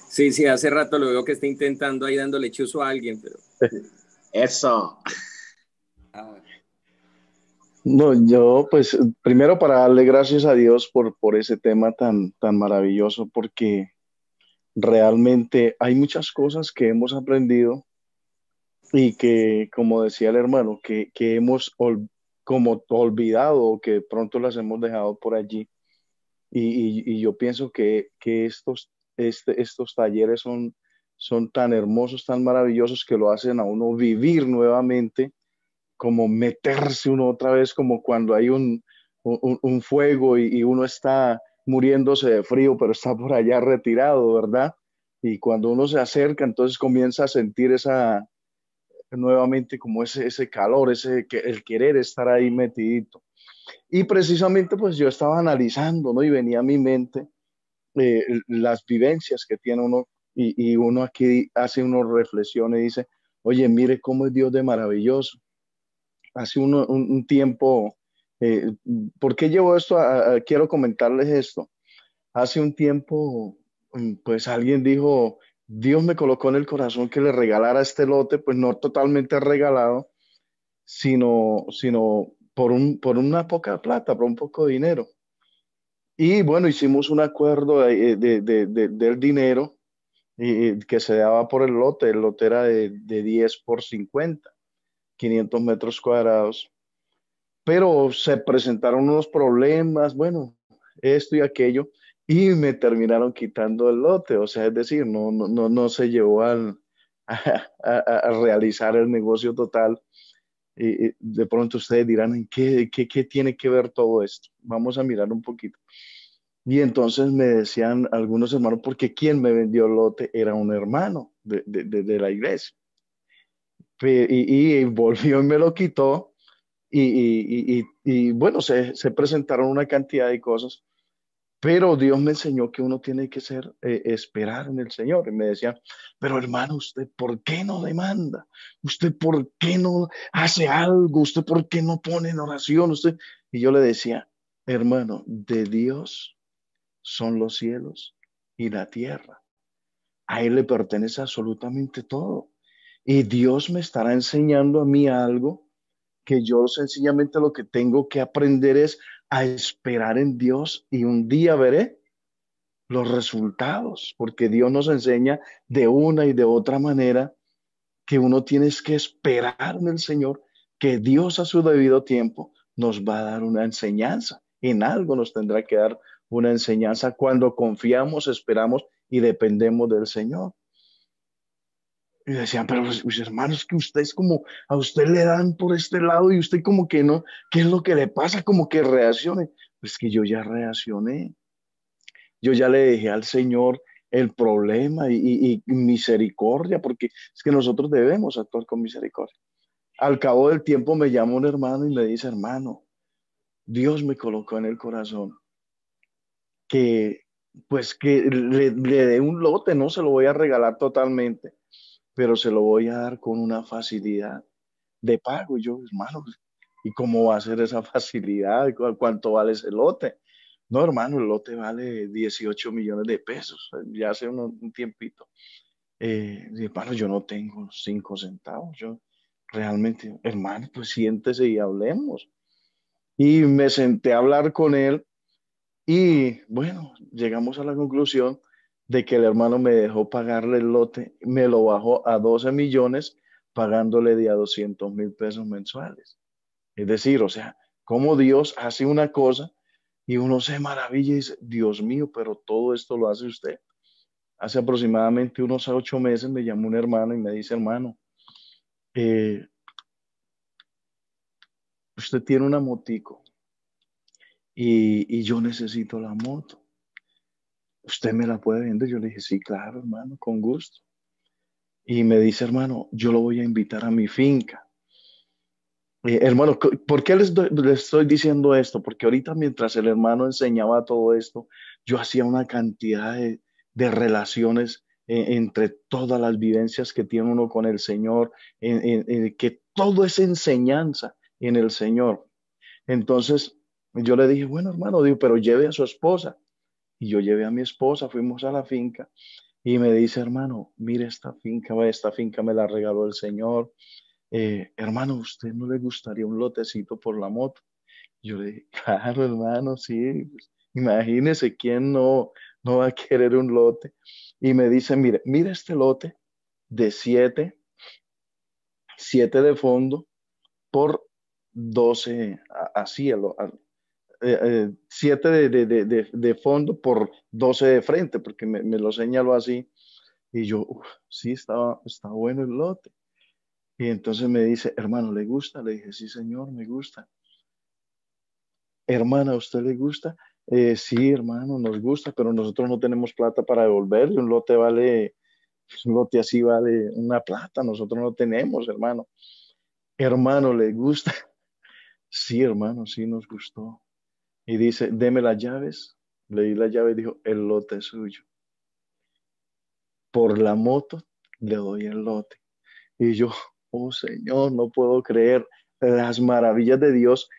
Sí, sí, hace rato lo veo que está intentando ahí dándole chuzo a alguien, pero... Eso. No, yo pues primero para darle gracias a Dios por ese tema tan maravilloso, porque realmente hay muchas cosas que hemos aprendido y que, como decía el hermano, que hemos como olvidado o que pronto las hemos dejado por allí. Y yo pienso que estos talleres son tan hermosos, tan maravillosos, que lo hacen a uno vivir nuevamente, como meterse uno otra vez, como cuando hay un fuego y uno está muriéndose de frío, pero está por allá retirado, ¿verdad? Y cuando uno se acerca, entonces comienza a sentir nuevamente como ese calor, el querer estar ahí metidito. Y precisamente pues yo estaba analizando, ¿no? Y venía a mi mente las vivencias que tiene uno, y uno aquí hace una reflexión y dice, oye, mire cómo es Dios de maravilloso. Hace un tiempo, ¿por qué llevo esto? Quiero comentarles esto. Hace un tiempo, pues alguien dijo, Dios me colocó en el corazón que le regalara este lote, pues no totalmente regalado, sino por una poca plata, por un poco de dinero. Y bueno, hicimos un acuerdo del dinero que se daba por el lote. El lote era de 10 por 50, 500 metros cuadrados. Pero se presentaron unos problemas, bueno, esto y aquello, y me terminaron quitando el lote. O sea, es decir, no se llevó a realizar el negocio total. De pronto ustedes dirán, ¿en qué tiene que ver todo esto? Vamos a mirar un poquito. Y entonces me decían algunos hermanos, porque quien me vendió el lote era un hermano de la iglesia. Y volvió y me lo quitó. Y bueno, se presentaron una cantidad de cosas. Pero Dios me enseñó que uno tiene que esperar en el Señor. Y me decían, pero hermano, ¿usted por qué no demanda? ¿Usted por qué no hace algo? ¿Usted por qué no pone en oración? ¿Usted? Y yo le decía, hermano, de Dios son los cielos y la tierra. A Él le pertenece absolutamente todo. Y Dios me estará enseñando a mí algo que yo sencillamente lo que tengo que aprender es a esperar en Dios y un día veré los resultados, porque Dios nos enseña de una y de otra manera que uno tiene que esperar en el Señor, que Dios a su debido tiempo nos va a dar una enseñanza. En algo nos tendrá que dar una enseñanza cuando confiamos, esperamos y dependemos del Señor. Y decían, pero mis hermanos, que usted es como, a usted le dan por este lado y usted como que no, ¿qué es lo que le pasa? Como que reaccione. Pues que yo ya reaccioné. Yo ya le dejé al Señor el problema y misericordia, porque es que nosotros debemos actuar con misericordia. Al cabo del tiempo me llama un hermano y me dice, hermano, Dios me colocó en el corazón que, pues que le dé un lote, no se lo voy a regalar totalmente, pero se lo voy a dar con una facilidad de pago. Y yo, hermano, ¿y cómo va a ser esa facilidad? ¿Cuánto vale ese lote? No, hermano, el lote vale 18 millones de pesos, ya hace un tiempito. Hermano, yo no tengo 5 centavos, yo realmente, hermano, pues siéntese y hablemos. Y me senté a hablar con él y bueno, llegamos a la conclusión de que el hermano me dejó pagarle el lote, me lo bajó a 12 millones, pagándole de a 200,000 pesos mensuales. Es decir, o sea, cómo Dios hace una cosa y uno se maravilla y dice, Dios mío, pero todo esto lo hace usted. Hace aproximadamente unos 8 meses me llamó un hermano y me dice, hermano, eh, usted tiene una motico y yo necesito la moto. ¿Usted me la puede vender? Yo le dije, sí, claro, hermano, con gusto. Y me dice, hermano, yo lo voy a invitar a mi finca. Hermano, ¿por qué les estoy diciendo esto? Porque ahorita mientras el hermano enseñaba todo esto, yo hacía una cantidad de relaciones entre todas las vivencias que tiene uno con el Señor, que todo es enseñanza en el Señor. Entonces yo le dije, bueno, hermano, digo, pero lleve a su esposa. Y yo llevé a mi esposa, fuimos a la finca y me dice, hermano, mire esta finca me la regaló el Señor. Hermano, ¿usted no le gustaría un lotecito por la moto? Yo le dije, claro, hermano, sí. Pues, imagínese quién no va a querer un lote. Y me dice, mire este lote de siete de fondo por 12 así, 7 de fondo por 12 de frente, porque me lo señaló así. Y yo, sí, está bueno el lote. Y entonces me dice, hermano, ¿le gusta? Le dije, sí, señor, me gusta. Hermana, ¿a usted le gusta? Sí, hermano, nos gusta, pero nosotros no tenemos plata para devolverle. Un lote así vale una plata, nosotros no tenemos, hermano. Hermano, ¿le gusta? Sí, hermano, sí nos gustó. Y dice, deme las llaves. Le di la llave y dijo, el lote es suyo. Por la moto le doy el lote. Y yo, oh Señor, no puedo creer las maravillas de Dios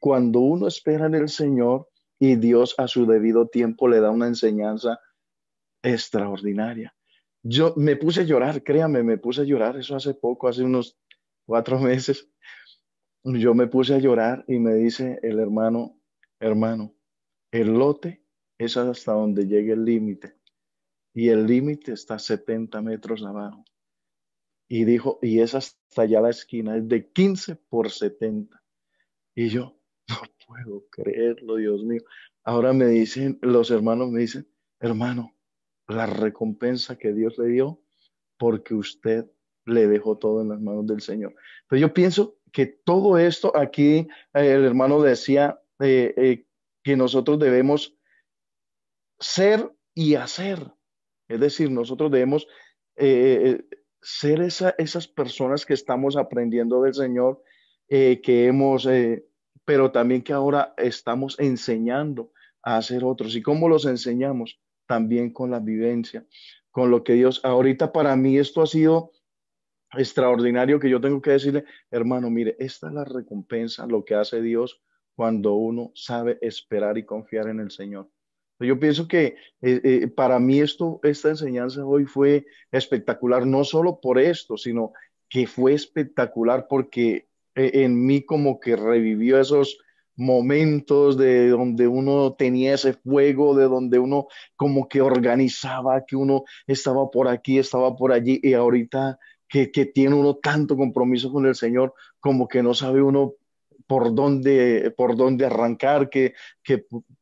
cuando uno espera en el Señor y Dios a su debido tiempo le da una enseñanza extraordinaria. Yo me puse a llorar, créame, me puse a llorar, eso hace poco, hace unos 4 meses. Yo me puse a llorar y me dice el hermano, hermano, el lote es hasta donde llegue el límite y el límite está 70 metros abajo. Y dijo, y es hasta allá la esquina, es de 15 por 70. Y yo, no puedo creerlo, Dios mío. Ahora me dicen, los hermanos me dicen, hermano, la recompensa que Dios le dio porque usted le dejó todo en las manos del Señor. Pero yo pienso que todo esto aquí, el hermano decía que nosotros debemos ser y hacer. Es decir, nosotros debemos ser esas personas que estamos aprendiendo del Señor, que hemos, pero también que ahora estamos enseñando a hacer otros. ¿Y cómo los enseñamos? También con la vivencia, con lo que Dios, ahorita para mí esto ha sido extraordinario, que yo tengo que decirle, hermano, mire, esta es la recompensa, lo que hace Dios cuando uno sabe esperar y confiar en el Señor. Yo pienso que para mí esta enseñanza hoy fue espectacular, no solo por esto, sino que fue espectacular porque en mí como que revivió esos momentos de donde uno tenía ese fuego, de donde uno como que organizaba, que uno estaba por aquí, estaba por allí, y ahorita que tiene uno tanto compromiso con el Señor, como que no sabe uno por dónde arrancar, que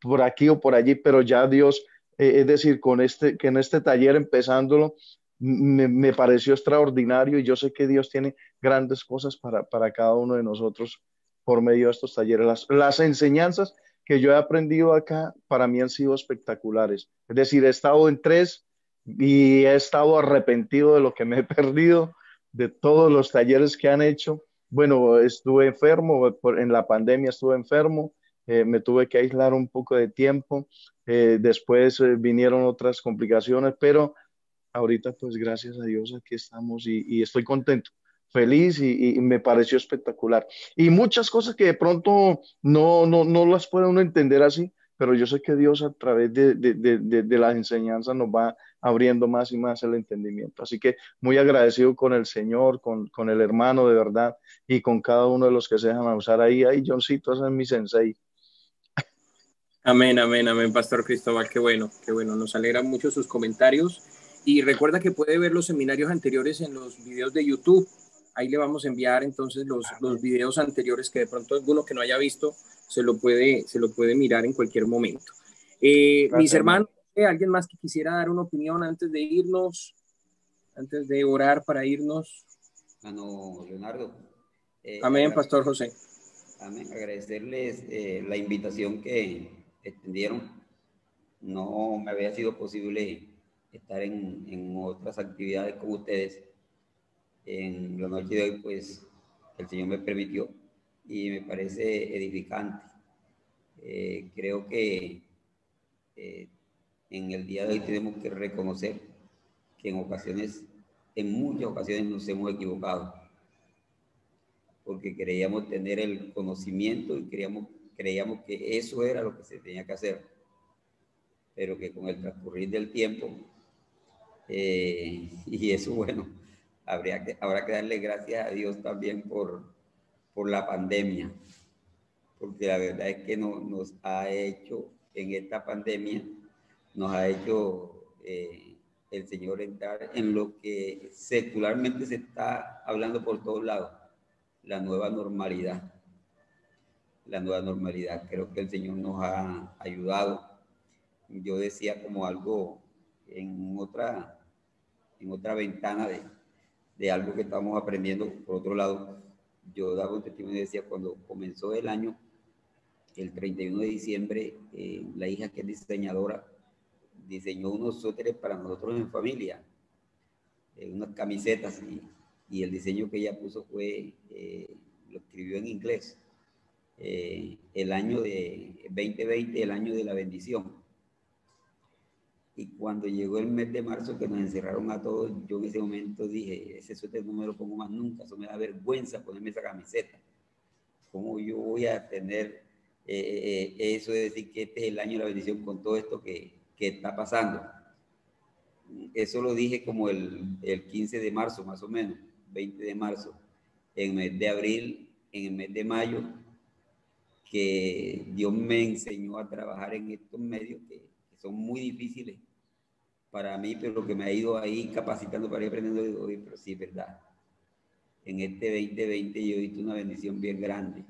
por aquí o por allí, pero ya Dios, es decir, que en este taller empezándolo, me pareció extraordinario y yo sé que Dios tiene grandes cosas para cada uno de nosotros por medio de estos talleres. Las enseñanzas que yo he aprendido acá para mí han sido espectaculares. Es decir, he estado en tres y he estado arrepentido de lo que me he perdido, de todos los talleres que han hecho. Bueno, estuve enfermo, en la pandemia estuve enfermo, me tuve que aislar un poco de tiempo, después vinieron otras complicaciones, pero ahorita pues gracias a Dios aquí estamos y estoy contento, feliz y me pareció espectacular. Y muchas cosas que de pronto no las puede uno entender así, pero yo sé que Dios a través de las enseñanzas nos va abriendo más y más el entendimiento. Así que muy agradecido con el Señor, con el hermano de verdad y con cada uno de los que se dejan usar ahí. Ahí, Johncito, ese es mi sensei. Amén, amén, amén, Pastor Cristóbal, qué bueno, nos alegra mucho sus comentarios y recuerda que puede ver los seminarios anteriores en los videos de YouTube, ahí le vamos a enviar entonces los videos anteriores que de pronto alguno que no haya visto se lo puede mirar en cualquier momento. Mis Gracias, hermano. hermanos, ¿alguien más que quisiera dar una opinión antes de irnos, antes de orar para irnos? Hermano Leonardo. Amén, Pastor José. Amén, agradecerles la invitación que extendieron. No me había sido posible estar en otras actividades con ustedes. En la noche de hoy, pues, el Señor me permitió y me parece edificante. Creo que en el día de hoy tenemos que reconocer que en muchas ocasiones nos hemos equivocado, porque creíamos tener el conocimiento y creíamos que eso era lo que se tenía que hacer, pero que con el transcurrir del tiempo, y eso, bueno, habrá que darle gracias a Dios también por la pandemia, porque la verdad es que nos ha hecho, en esta pandemia, nos ha hecho el Señor entrar en lo que secularmente se está hablando por todos lados, la nueva normalidad. La nueva normalidad. Creo que el Señor nos ha ayudado. Yo decía como algo en otra ventana de algo que estamos aprendiendo. Por otro lado, yo daba un testimonio y decía, cuando comenzó el año, el 31 de diciembre, la hija que es diseñadora diseñó unos suéteres para nosotros en familia, unas camisetas, y el diseño que ella puso lo escribió en inglés. El año de 2020, el año de la bendición. Y cuando llegó el mes de marzo, que nos encerraron a todos, yo en ese momento dije, ese suéter no me lo pongo más nunca, eso me da vergüenza ponerme esa camiseta. ¿Cómo yo voy a tener eso de decir que este es el año de la bendición con todo esto que está pasando? Eso lo dije como el 15 de marzo, más o menos, 20 de marzo. En el mes de abril, en el mes de mayo, que Dios me enseñó a trabajar en estos medios que son muy difíciles para mí, pero que me ha ido ahí capacitando para ir aprendiendo. Hoy, pero sí es verdad. En este 2020 yo he visto una bendición bien grande.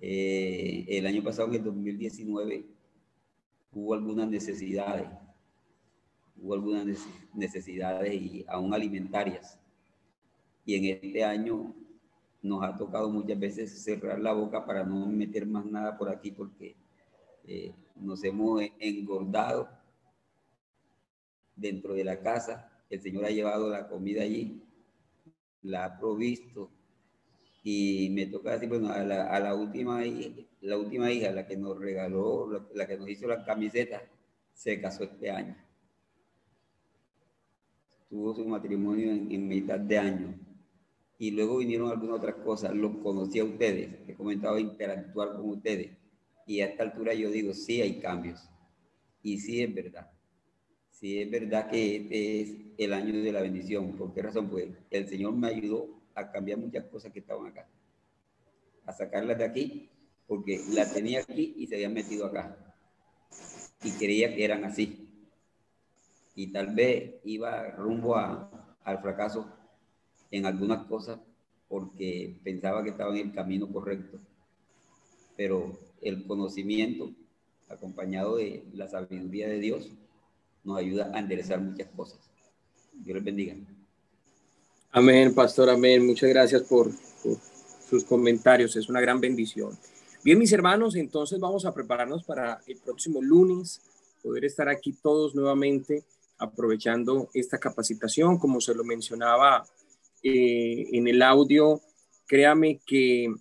El año pasado, en el 2019, hubo algunas necesidades y aún alimentarias. Y en este año nos ha tocado muchas veces cerrar la boca para no meter más nada por aquí, porque nos hemos engordado dentro de la casa. El Señor ha llevado la comida allí, la ha provisto, Y me toca decir, bueno, a la última hija, la que nos regaló, la que nos hizo las camisetas, se casó este año. Tuvo su matrimonio en mitad de año. Y luego vinieron algunas otras cosas. Los conocí a ustedes, he comentado interactuar con ustedes. Y a esta altura yo digo, sí hay cambios. Y sí es verdad. Sí es verdad que este es el año de la bendición. ¿Por qué razón? Pues el Señor me ayudó a cambiar muchas cosas que estaban acá. A sacarlas de aquí, porque las tenía aquí y se habían metido acá. Y creía que eran así. Y tal vez iba rumbo al fracaso en algunas cosas porque pensaba que estaba en el camino correcto. Pero el conocimiento, acompañado de la sabiduría de Dios, nos ayuda a enderezar muchas cosas. Dios les bendiga. Amén, pastor, amén. Muchas gracias por sus comentarios. Es una gran bendición. Bien, mis hermanos, entonces vamos a prepararnos para el próximo lunes, poder estar aquí todos nuevamente, aprovechando esta capacitación. Como se lo mencionaba en el audio, créame que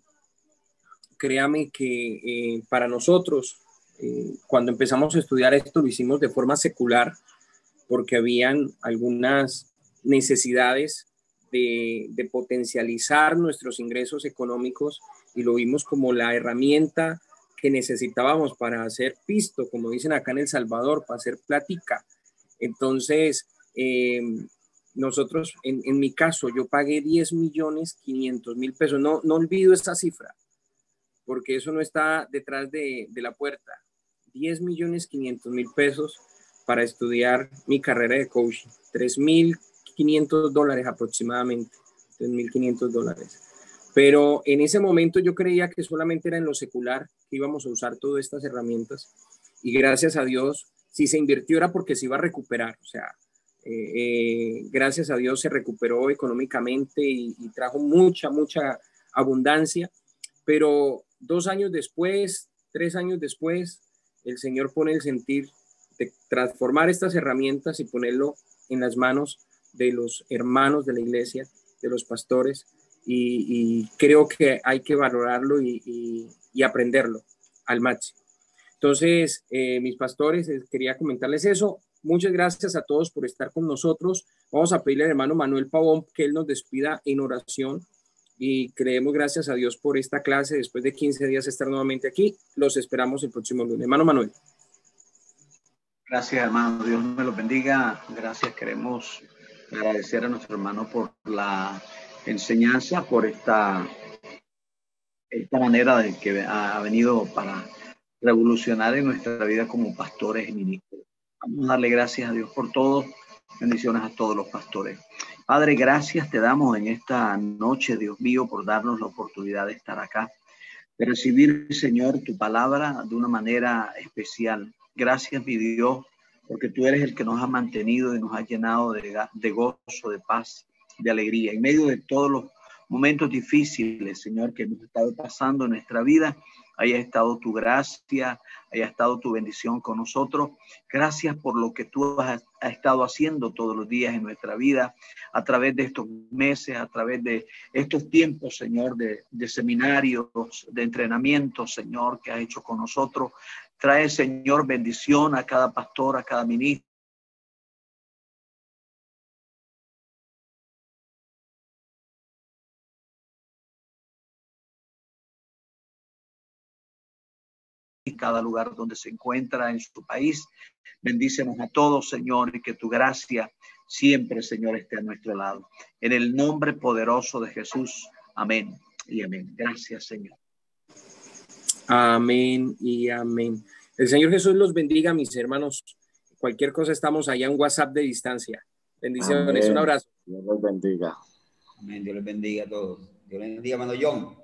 para nosotros, cuando empezamos a estudiar esto, lo hicimos de forma secular, porque habían algunas necesidades de potencializar nuestros ingresos económicos y lo vimos como la herramienta que necesitábamos para hacer pisto, como dicen acá en El Salvador, para hacer plática. Entonces, nosotros, en mi caso, yo pagué 10.500.000 pesos. No olvido esta cifra, porque eso no está detrás de la puerta. 10.500.000 pesos para estudiar mi carrera de coaching. $3.500 aproximadamente. $3.500. Pero en ese momento yo creía que solamente era en lo secular que íbamos a usar todas estas herramientas. Y gracias a Dios, si se invirtió era porque se iba a recuperar. O sea, gracias a Dios se recuperó económicamente y trajo mucha abundancia. Pero 2 años después, 3 años después, el Señor pone el sentir de transformar estas herramientas y ponerlo en las manos de los hermanos de la iglesia, de los pastores, y creo que hay que valorarlo y aprenderlo al máximo. Entonces, mis pastores, quería comentarles eso. Muchas gracias a todos por estar con nosotros. Vamos a pedirle al hermano Manuel Pavón que él nos despida en oración. Y creemos, gracias a Dios, por esta clase. Después de 15 días estar nuevamente aquí, los esperamos el próximo lunes. Hermano Manuel. Gracias, hermano. Dios me los bendiga. Gracias. Queremos agradecer a nuestro hermano por la enseñanza, por esta manera de que ha venido para revolucionar en nuestra vida como pastores y ministros. Vamos a darle gracias a Dios por todo. Bendiciones a todos los pastores. Padre, gracias te damos en esta noche, Dios mío, por darnos la oportunidad de estar acá, de recibir, Señor, tu palabra de una manera especial. Gracias, mi Dios, porque tú eres el que nos ha mantenido y nos ha llenado de gozo, de paz, de alegría. En medio de todos los momentos difíciles, Señor, que hemos estado pasando en nuestra vida, haya estado tu gracia, haya estado tu bendición con nosotros. Gracias por lo que tú has estado haciendo todos los días en nuestra vida, a través de estos meses, a través de estos tiempos, Señor, de seminarios, de entrenamiento, Señor, que has hecho con nosotros. Trae, Señor, bendición a cada pastor, a cada ministro, cada lugar donde se encuentra en su país. Bendícenos a todos, Señor, y que tu gracia siempre, Señor, esté a nuestro lado. En el nombre poderoso de Jesús. Amén y amén. Gracias, Señor. Amén y amén. El Señor Jesús los bendiga, mis hermanos. Cualquier cosa, estamos allá en WhatsApp de distancia. Bendiciones, Amén. un abrazo. Dios los bendiga. Amén. Dios les bendiga a todos. Dios les bendiga, hermano John.